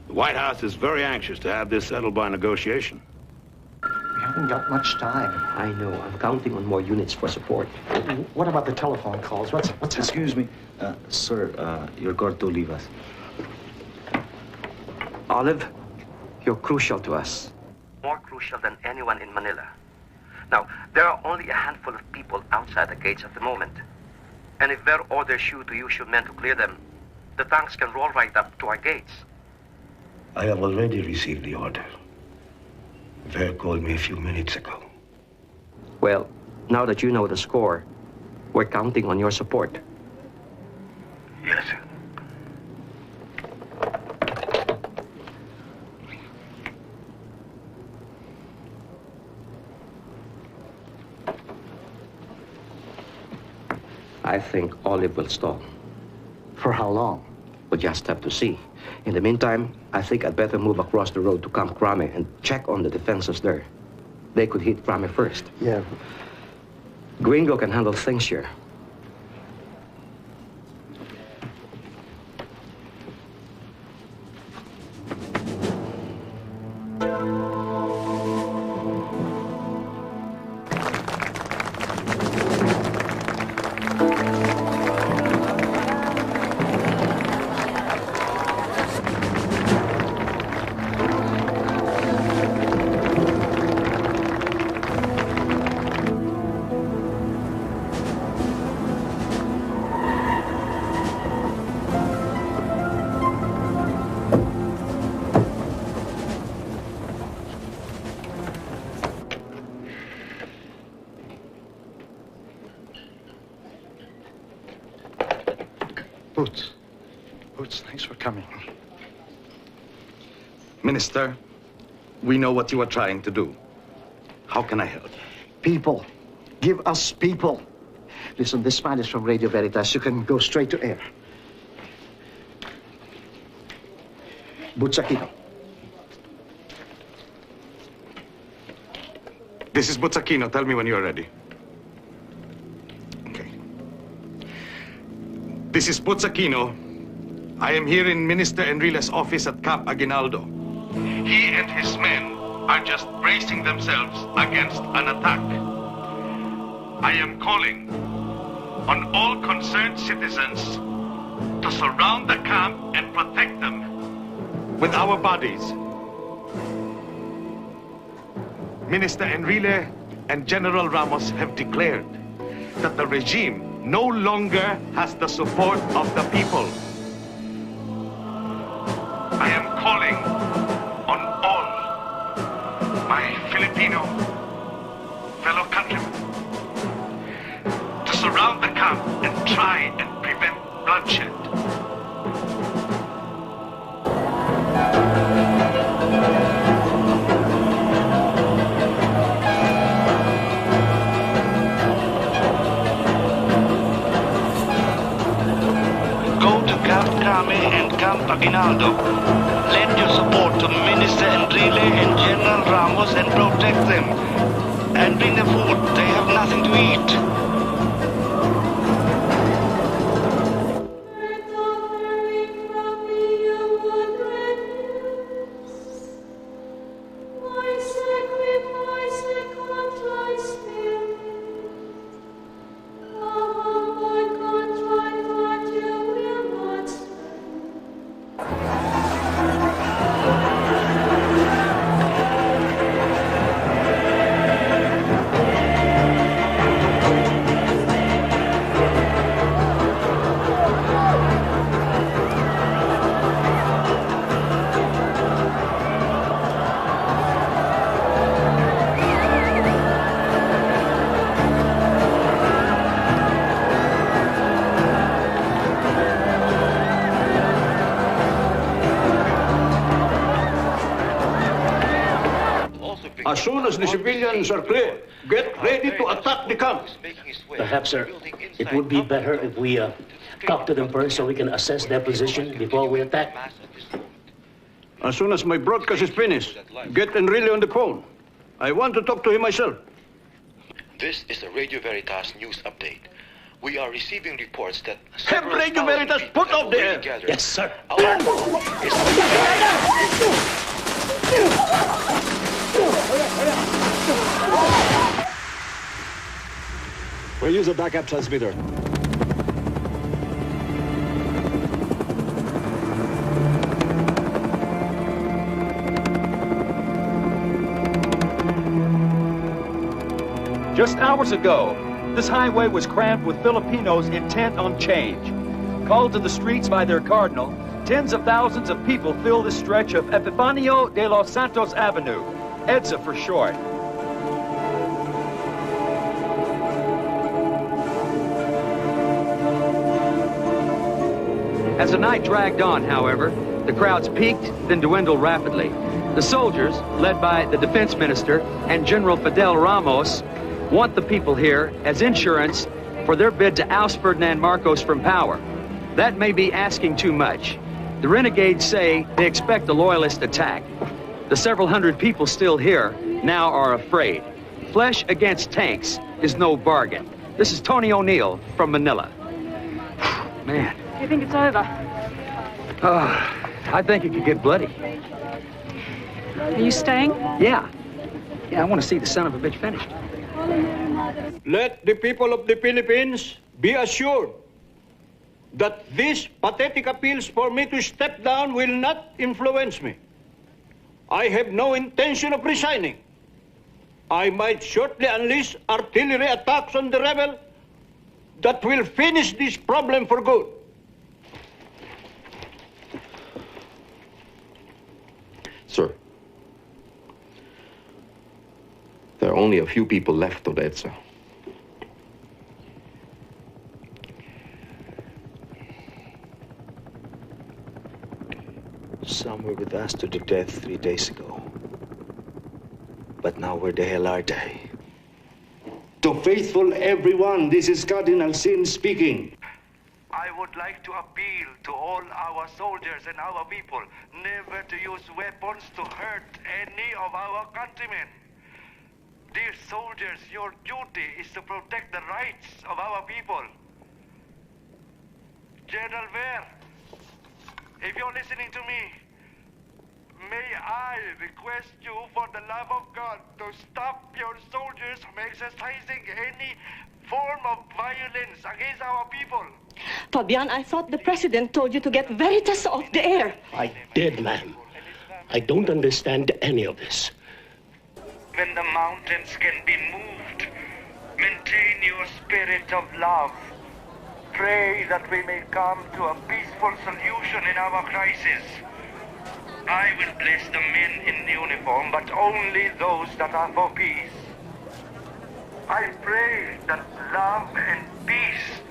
The White House is very anxious to have this settled by negotiation. We haven't got much time. I know. I'm counting on more units for support. What about the telephone calls? What's Excuse me, sir, you're going to leave us. Olive, you're crucial to us. More crucial than anyone in Manila. Now, there are only a handful of people outside the gates at the moment. And if their orders shoot to use your men to clear them, the tanks can roll right up to our gates. I have already received the order. Ver called me a few minutes ago. Well, now that you know the score, we're counting on your support. Yes, sir. I think Olive will stall. For how long? We'll just have to see. In the meantime, I think I'd better move across the road to Camp Crame and check on the defenses there. They could hit Crame first. Yeah. Gringo can handle things here. Boots, thanks for coming. Minister, we know what you are trying to do. How can I help? People. Give us people. Listen, this man is from Radio Veritas. You can go straight to air. Boots Aquino. This is Boots Aquino. Tell me when you're ready. Okay. This is Boots Aquino. I am here in Minister Enrile's office at Camp Aguinaldo. He and his men are just bracing themselves against an attack. I am calling on all concerned citizens to surround the camp and protect them with our bodies. Minister Enrile and General Ramos have declared that the regime no longer has the support of the people. I am calling on all my Filipino fellow countrymen to surround the camp and try and prevent bloodshed. Go to Camp Crame and Camp Aguinaldo. Lend your support to Minister Enrile and General Ramos and protect them. And bring them food. They have nothing to eat. As soon as the civilians are clear, get ready to attack the camp. Perhaps, sir, it would be better if we talk to them first so we can assess their position before we attack. As soon as my broadcast is finished, get Enrile on the phone. I want to talk to him myself. This is the Radio Veritas news update. We are receiving reports that Have Radio Veritas put out the air. Yes, sir. We'll use a backup transmitter. Just hours ago, this highway was crammed with Filipinos intent on change. Called to the streets by their cardinal, tens of thousands of people fill this stretch of Epifanio de los Santos Avenue, EDSA for short. As the night dragged on, however, the crowds peaked, then dwindled rapidly. The soldiers, led by the defense minister and General Fidel Ramos, want the people here as insurance for their bid to oust Ferdinand Marcos from power. That may be asking too much. The renegades say they expect a loyalist attack. The several hundred people still here now are afraid. Flesh against tanks is no bargain. This is Tony O'Neill from Manila. Man. You think it's over? I think it could get bloody. Are you staying? Yeah, I want to see the son of a bitch finished. Let the people of the Philippines be assured that these pathetic appeals for me to step down will not influence me. I have no intention of resigning. I might shortly unleash artillery attacks on the rebel that will finish this problem for good. Sir, there are only a few people left of the EDSA. Some were with us to the death 3 days ago. But now where the hell are they? To faithful everyone, this is Cardinal Sin speaking. I would like to appeal to all our soldiers and our people never to use weapons to hurt any of our countrymen. Dear soldiers, your duty is to protect the rights of our people. General Ver, if you're listening to me, may I request you for the love of God to stop your soldiers from exercising any form of violence against our people. Fabian, I thought the president told you to get Veritas off the air. I did, ma'am. I don't understand any of this. When the mountains can be moved, maintain your spirit of love. Pray that we may come to a peaceful solution in our crisis. I will bless the men in uniform, but only those that are for peace. I pray that love and peace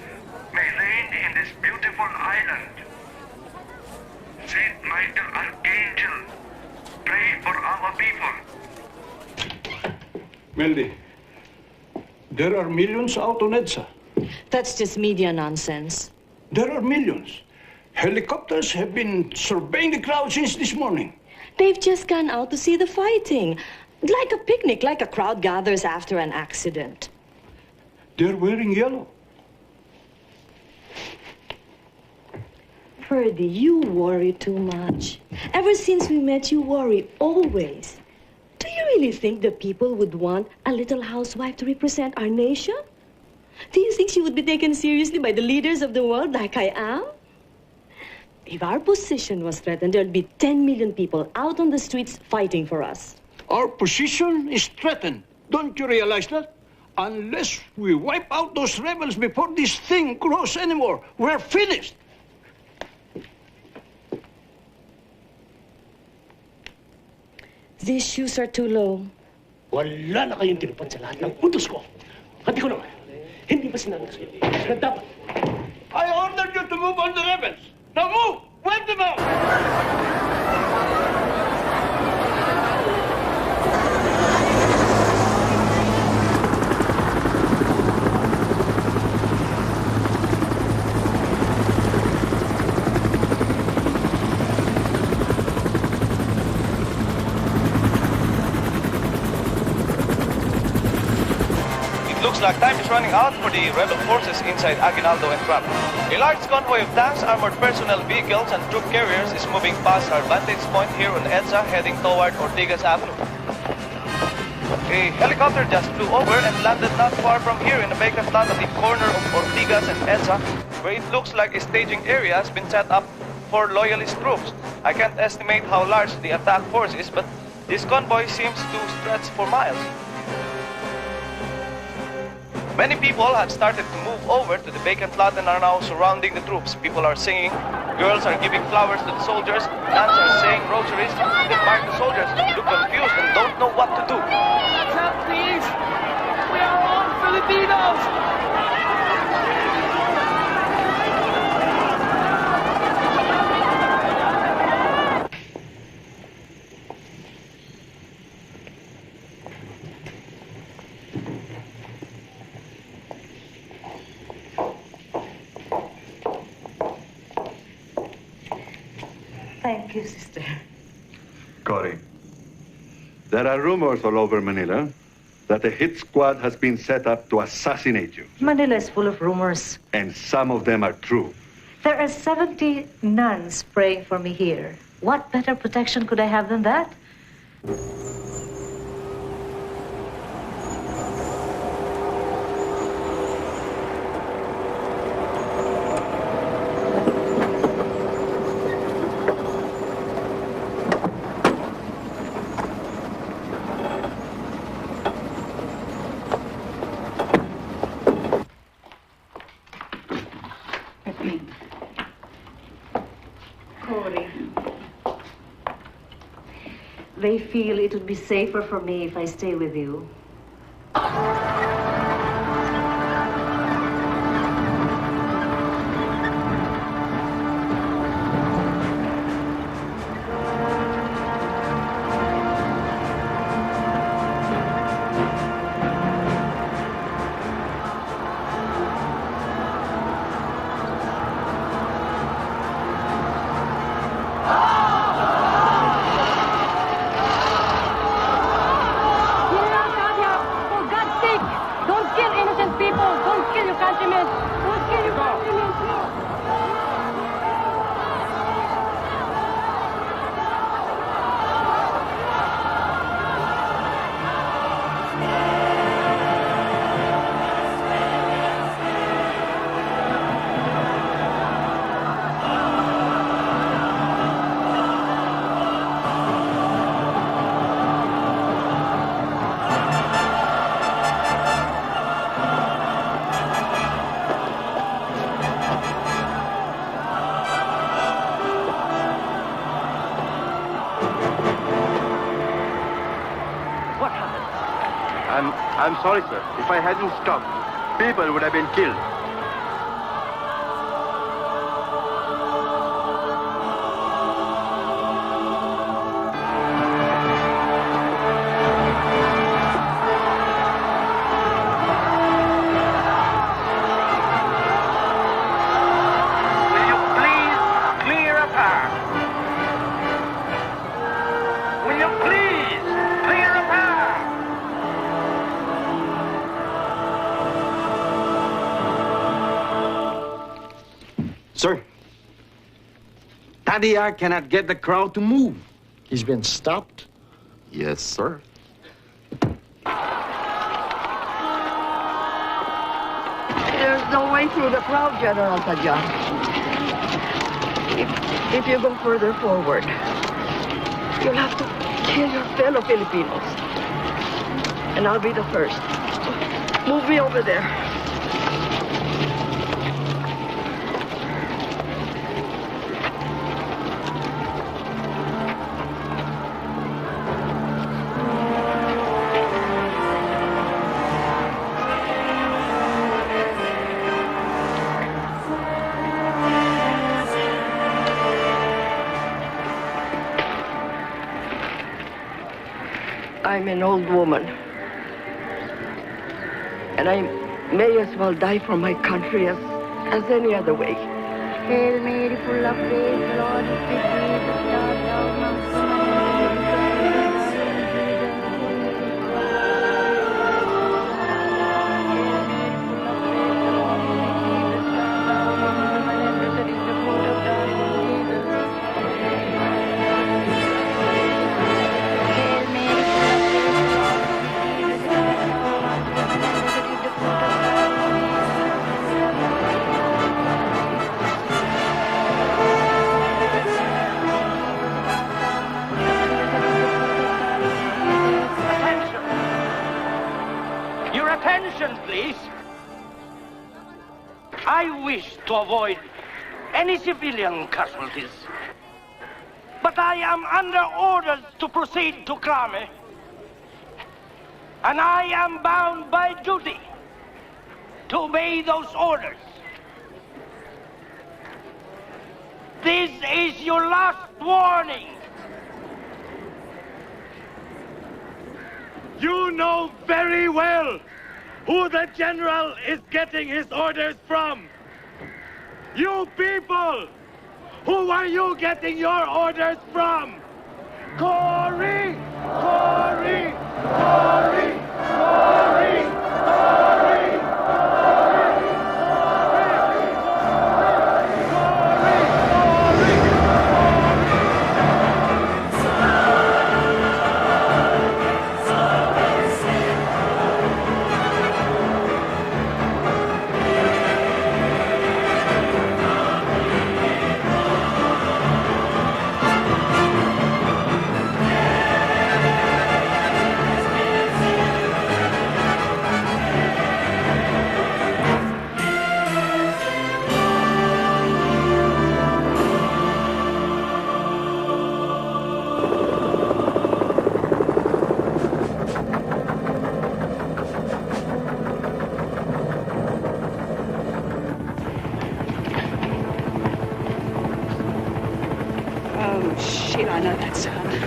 may reign in this beautiful island. Saint Michael Archangel, pray for our people. Meldy, there are millions out on EDSA. That's just media nonsense. There are millions. Helicopters have been surveying the crowd since this morning. They've just gone out to see the fighting. Like a picnic, like a crowd gathers after an accident. They're wearing yellow. Ferdy, you worry too much. Ever since we met, you worry always. Do you really think the people would want a little housewife to represent our nation? Do you think she would be taken seriously by the leaders of the world like I am? If our position was threatened, there'd be 10 million people out on the streets fighting for us. Our position is threatened. Don't you realize that? Unless we wipe out those rebels before this thing grows anymore, we're finished. These shoes are too low. Wala na kayong tinupad sa lahat ng utos ko. Pati ko naman, hindi ba sinabi sa'yo na dapat? I ordered you to move on the rebels. Now move! Wipe them out! looks like time is running out for the rebel forces inside Aguinaldo and Crame. A large convoy of tanks, armored personnel vehicles, and troop carriers is moving past our vantage point here on EDSA, heading toward Ortigas Avenue. A helicopter just flew over and landed not far from here in the vacant lot at the corner of Ortigas and EDSA, where it looks like a staging area has been set up for loyalist troops. I can't estimate how large the attack force is, but this convoy seems to stretch for miles. Many people have started to move over to the vacant lot and are now surrounding the troops. People are singing, girls are giving flowers to the soldiers, nuns are saying rosaries, even the soldiers look confused and don't know what to do. Let's help, please! We are all Filipinos! Thank you, sister. Cory, there are rumors all over Manila that a hit squad has been set up to assassinate you. Manila is full of rumors. And some of them are true. There are 70 nuns praying for me here. What better protection could I have than that? Cory. They feel it would be safer for me if I stay with you. I'm sorry, sir. If I hadn't stopped, people would have been killed. Will you please clear a path? Will you please clear a path? Sir, Tadiak cannot get the crowd to move. He's been stopped? Yes, sir. There's no way through the crowd, General Tadya. If you go further forward, you'll have to kill your fellow Filipinos. And I'll be the first. Move me over there. I'm an old woman. And I may as well die for my country as any other way. Hail Mary, full of grace, the Lord is with thee. Blessed art thou amongst women, and blessed is the fruit of thy womb, Jesus. Attention, please. I wish to avoid any civilian casualties. But I am under orders to proceed to Krame. And I am bound by duty to obey those orders. This is your last warning. You know very well who the general is getting his orders from. You people! Who are you getting your orders from? Cory! Cory! Cory! Cory! Cory!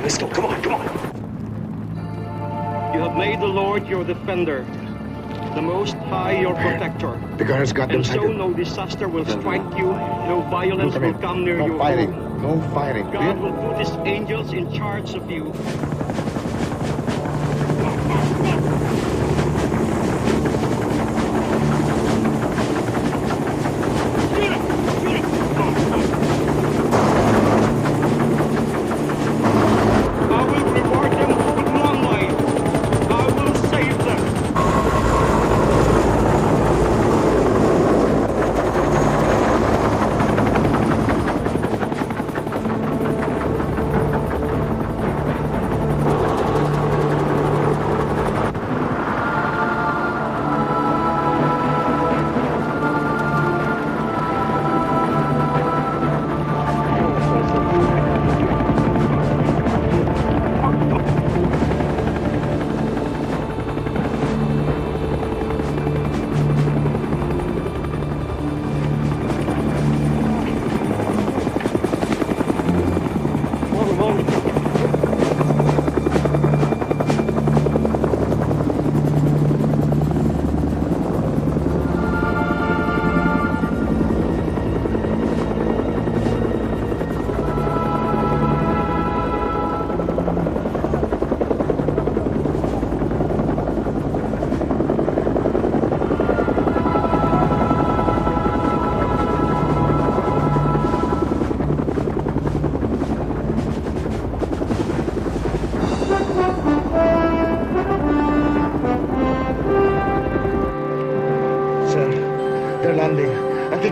Let's go. Come on, come on. You have made the Lord your defender, the Most High your protector. The guards got them. And so no disaster will strike you, no violence will come near you. No fighting. No fighting. God will put his angels in charge of you.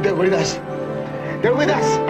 They're with us. They're with us.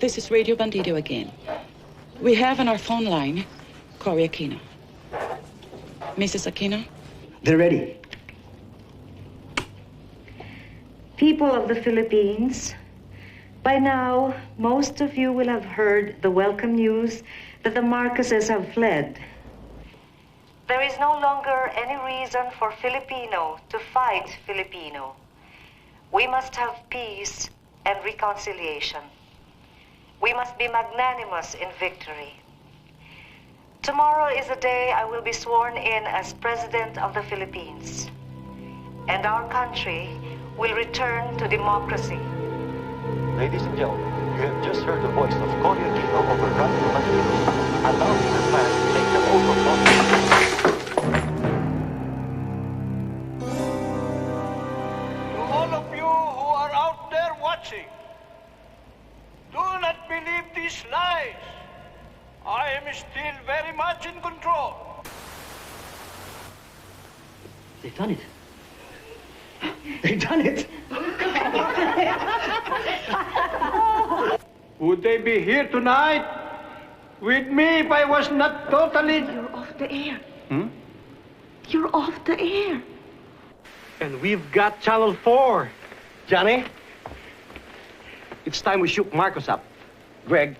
This is Radio Bandido again. We have on our phone line Cory Aquino. Mrs. Aquino? They're ready. People of the Philippines, by now, most of you will have heard the welcome news that the Marcoses have fled. There is no longer any reason for Filipino to fight Filipino. We must have peace and reconciliation. We must be magnanimous in victory. Tomorrow is the day I will be sworn in as President of the Philippines. And our country will return to democracy. Ladies and gentlemen, you have just heard the voice of Cory Aquino over Radio Manila, announcing the plan to take the oath of office. To all of you who are out there watching, do not believe these lies. I am still very much in control. They've done it. They've done it. Would they be here tonight with me if I was not totally... You're off the air. Hmm? You're off the air. And we've got Channel 4. Johnny, it's time we shook Marcos up. Greg,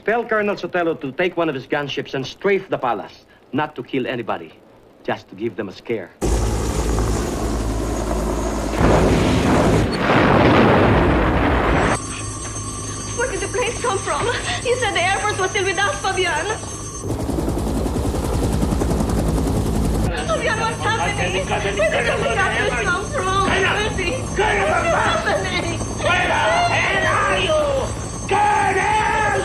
tell Colonel Sotelo to take one of his gunships and strafe the palace. Not to kill anybody, just to give them a scare. Where did the planes come from? You said the Air Force was still with us, Fabian. Fabian, what's happening? Where did the helicopters come from? Where's he? What's happening? Where the hell are you? Colonel!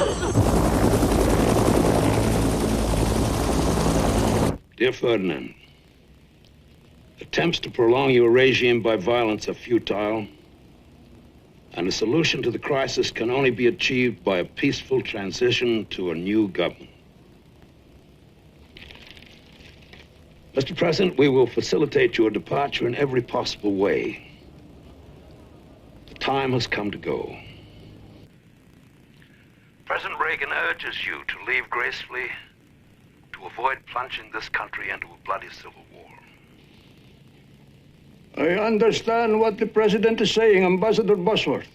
Dear Ferdinand, attempts to prolong your regime by violence are futile, and a solution to the crisis can only be achieved by a peaceful transition to a new government. Mr. President, we will facilitate your departure in every possible way. The time has come to go. President Reagan urges you to leave gracefully, to avoid plunging this country into a bloody civil war. I understand what the President is saying, Ambassador Bosworth.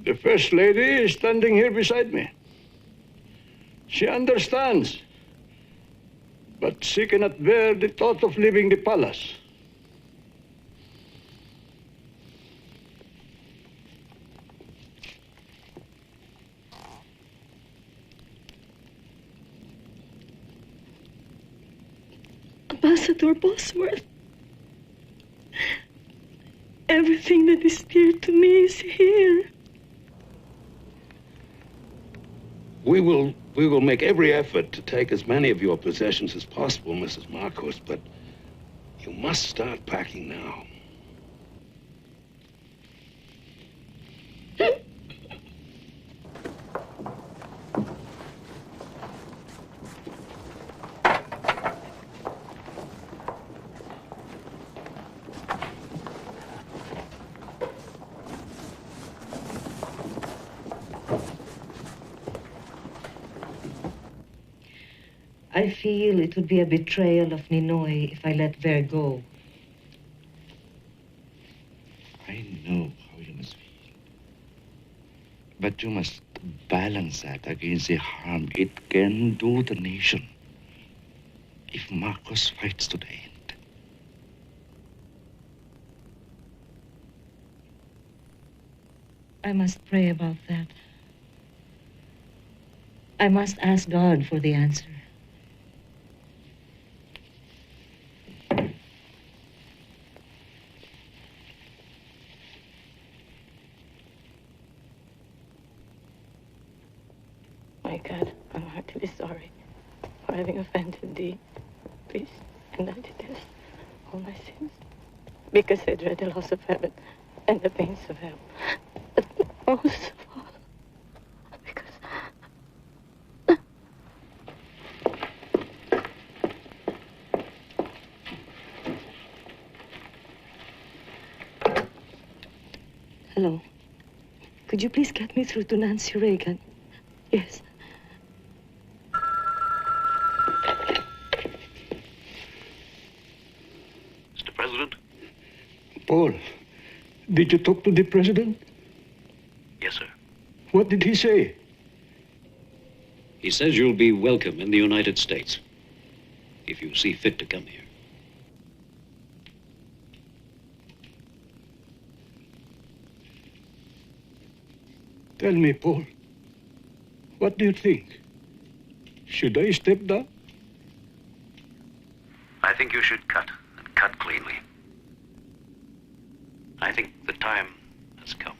The First Lady is standing here beside me. She understands, but she cannot bear the thought of leaving the palace. Ambassador Bosworth, everything that is dear to me is here. We will make every effort to take as many of your possessions as possible, Mrs. Marcos, but you must start packing now. I feel it would be a betrayal of Ninoy if I let Ver go. I know how you must feel. But you must balance that against the harm it can do the nation if Marcos fights to the end. I must pray about that. I must ask God for the answer. My God, I'm heartily sorry for having offended thee. Please indulge this, all my sins, because I dread the loss of heaven and the pains of hell. But most of all, because... Hello. Could you please get me through to Nancy Reagan? Yes. Paul, did you talk to the president? Yes, sir. What did he say? He says you'll be welcome in the United States if you see fit to come here. Tell me, Paul, what do you think? Should I step down? I think you should cut, and cut cleanly. I think the time has come.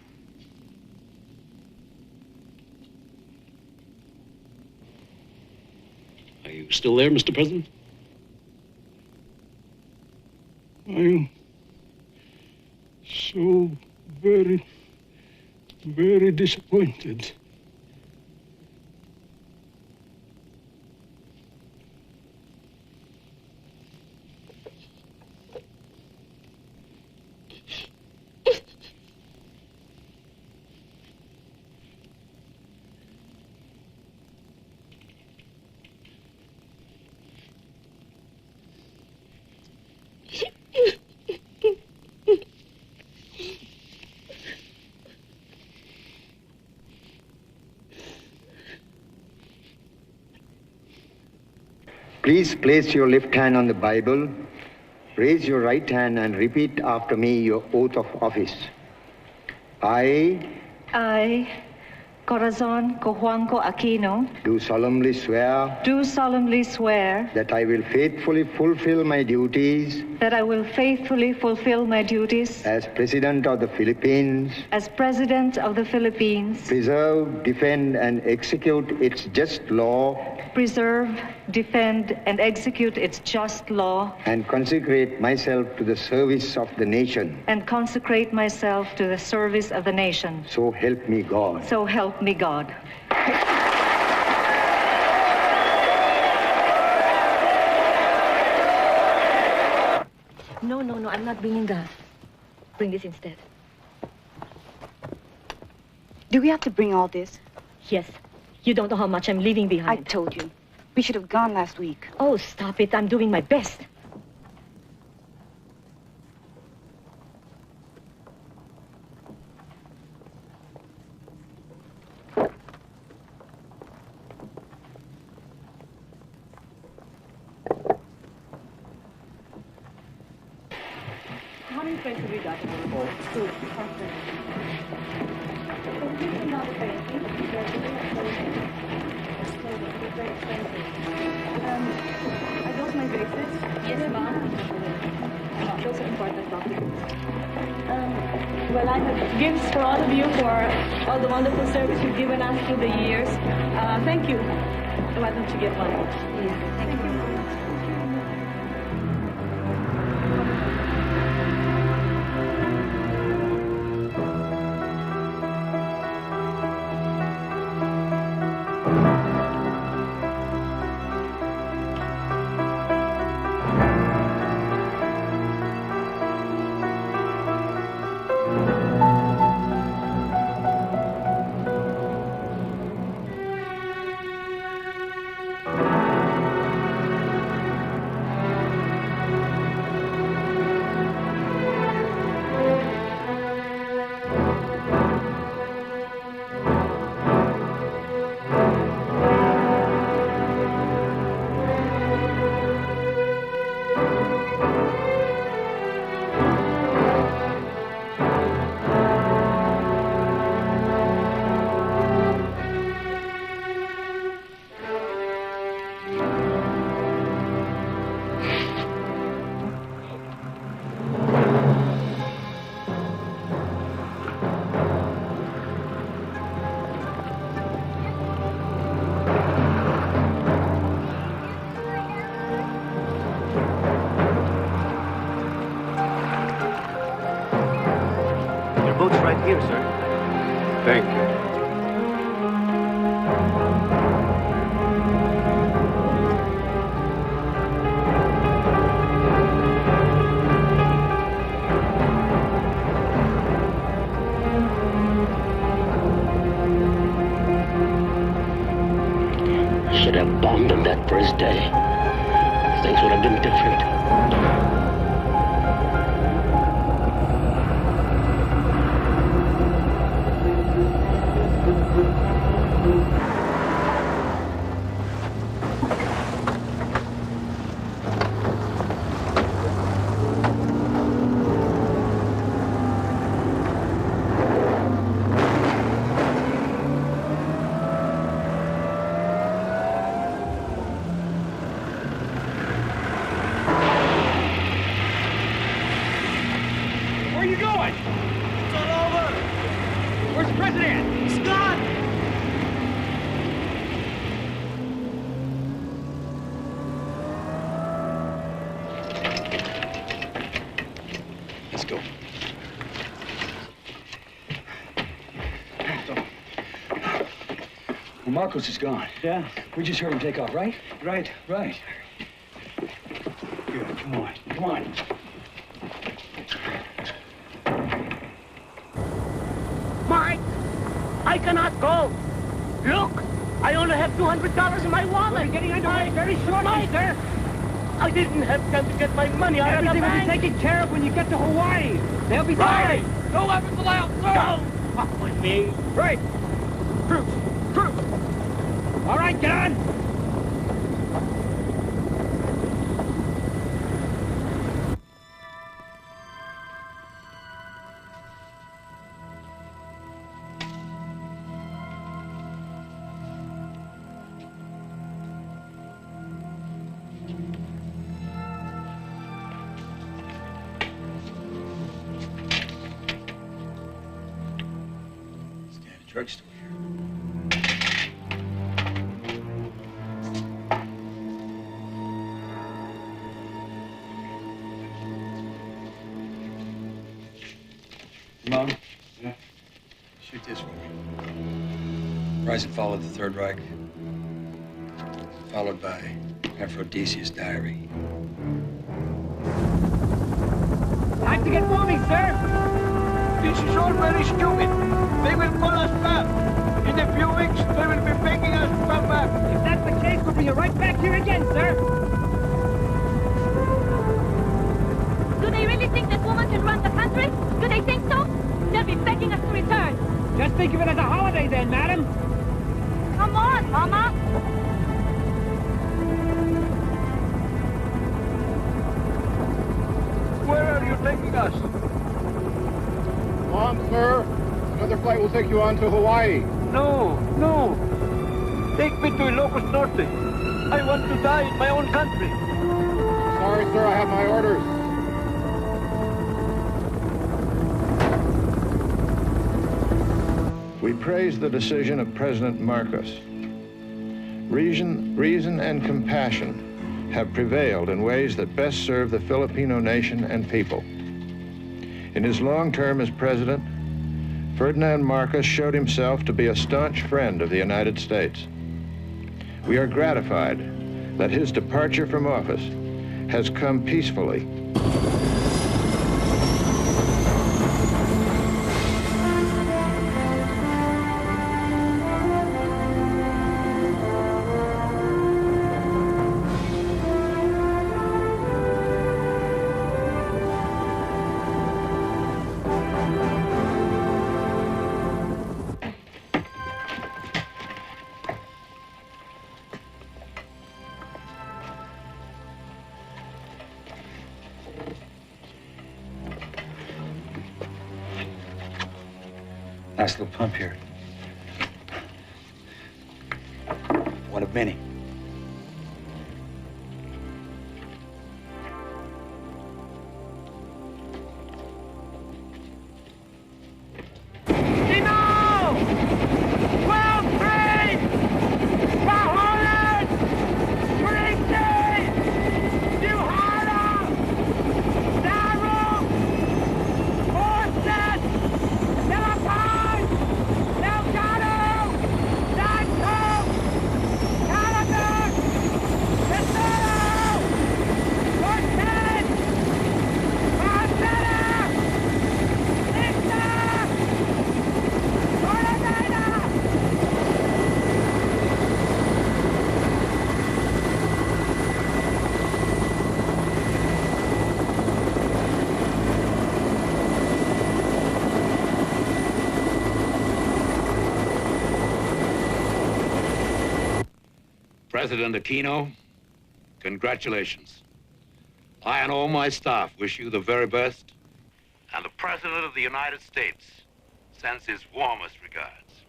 Are you still there, Mr. President? I'm so very disappointed. Please place your left hand on the Bible, raise your right hand and repeat after me your oath of office. I, Corazon Cojuangco Aquino, do solemnly swear that I will faithfully fulfill my duties as President of the Philippines, preserve, defend, and execute its just law, and consecrate myself to the service of the nation. So help me God. So help me God. No, I'm not bringing that. Bring this instead. Do we have to bring all this? Yes. You don't know how much I'm leaving behind. I told you. We should have gone last week. Oh, stop it. I'm doing my best. How many friends have we got? Two. I got my braces. Yes, ma'am. Those are important documents. Well, I have gifts for all of you for all the wonderful service you've given us through the years. Thank you. Why don't you get one? Thank you. Boat's right here, sir. Thank you. Should have bombed him that first day. Things would have been different. Marcos is gone. Yeah? We just heard him take off, right? Right. Right. Good, come on, come on. Mike, I cannot go. Look, I only have $200 in my wallet. We're getting underway very shortly, sir. I didn't have time to get my money out of the Everything will be bank. taken care of when you get to Hawaii. They'll be Right. sorry. No weapons allowed, sir. Don't fuck with me. Right. Troops. Troops. All right, get on. Drugstore. Mom? Yeah? Shoot this for me. Rise and Fall of the Third Reich, followed by Aphrodisia's Diary. Time to get moving, sir. This is all very stupid. They will call us back. In a few weeks, they will be begging us to come back. If that's the case, we'll bring you right back here again, sir. Do they really think this woman can run the country? Do they think so? They'll be begging us to return. Just think of it as a holiday then, madam. Come on, Mama. Where are you taking us? Come on, sir. Another flight will take you on to Hawaii. No, no. Take me to Ilocos Norte. I want to die in my own country. Sorry, sir, I have my orders. We praise the decision of President Marcos. Reason and compassion have prevailed in ways that best serve the Filipino nation and people. In his long term as president, Ferdinand Marcos showed himself to be a staunch friend of the United States. We are gratified that his departure from office has come peacefully. Nice little pump here. One of many. Delgado! Danco! President Aquino, congratulations. I and all my staff wish you the very best. And the President of the United States sends his warmest regards.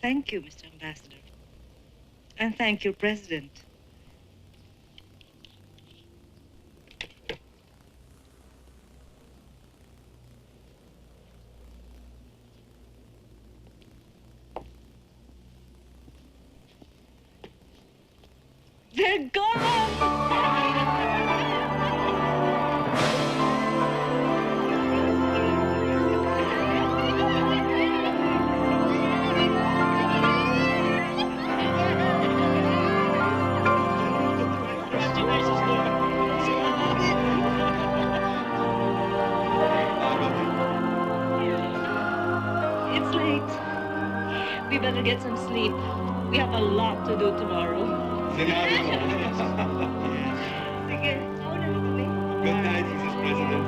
Thank you, Mr. Ambassador. And thank you, President. They're gone! It's late. We better get some sleep. We have a lot to do tomorrow. Sige, mauna na kami. Good night, Mrs. President.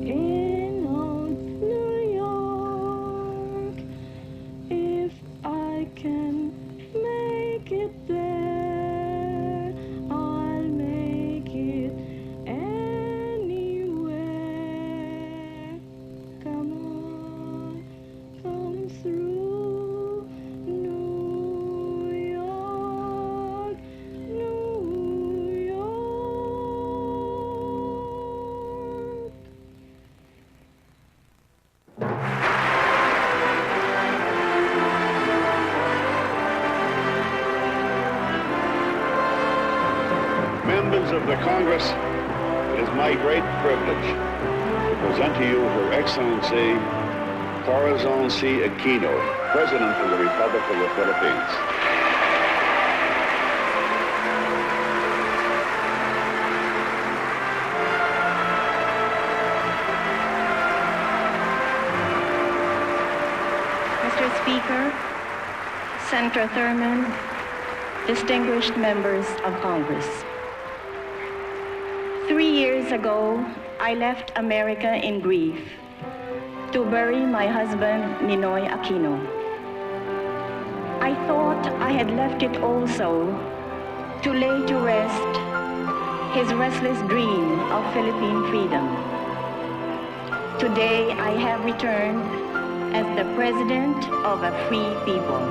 In old New York, if I members of the Congress, it is my great privilege to present to you Her Excellency Corazon C. Aquino, President of the Republic of the Philippines. Mr. Speaker, Senator Thurman, distinguished members of Congress. 3 years ago, I left America in grief to bury my husband, Ninoy Aquino. I thought I had left it also to lay to rest his restless dream of Philippine freedom. Today, I have returned as the president of a free people.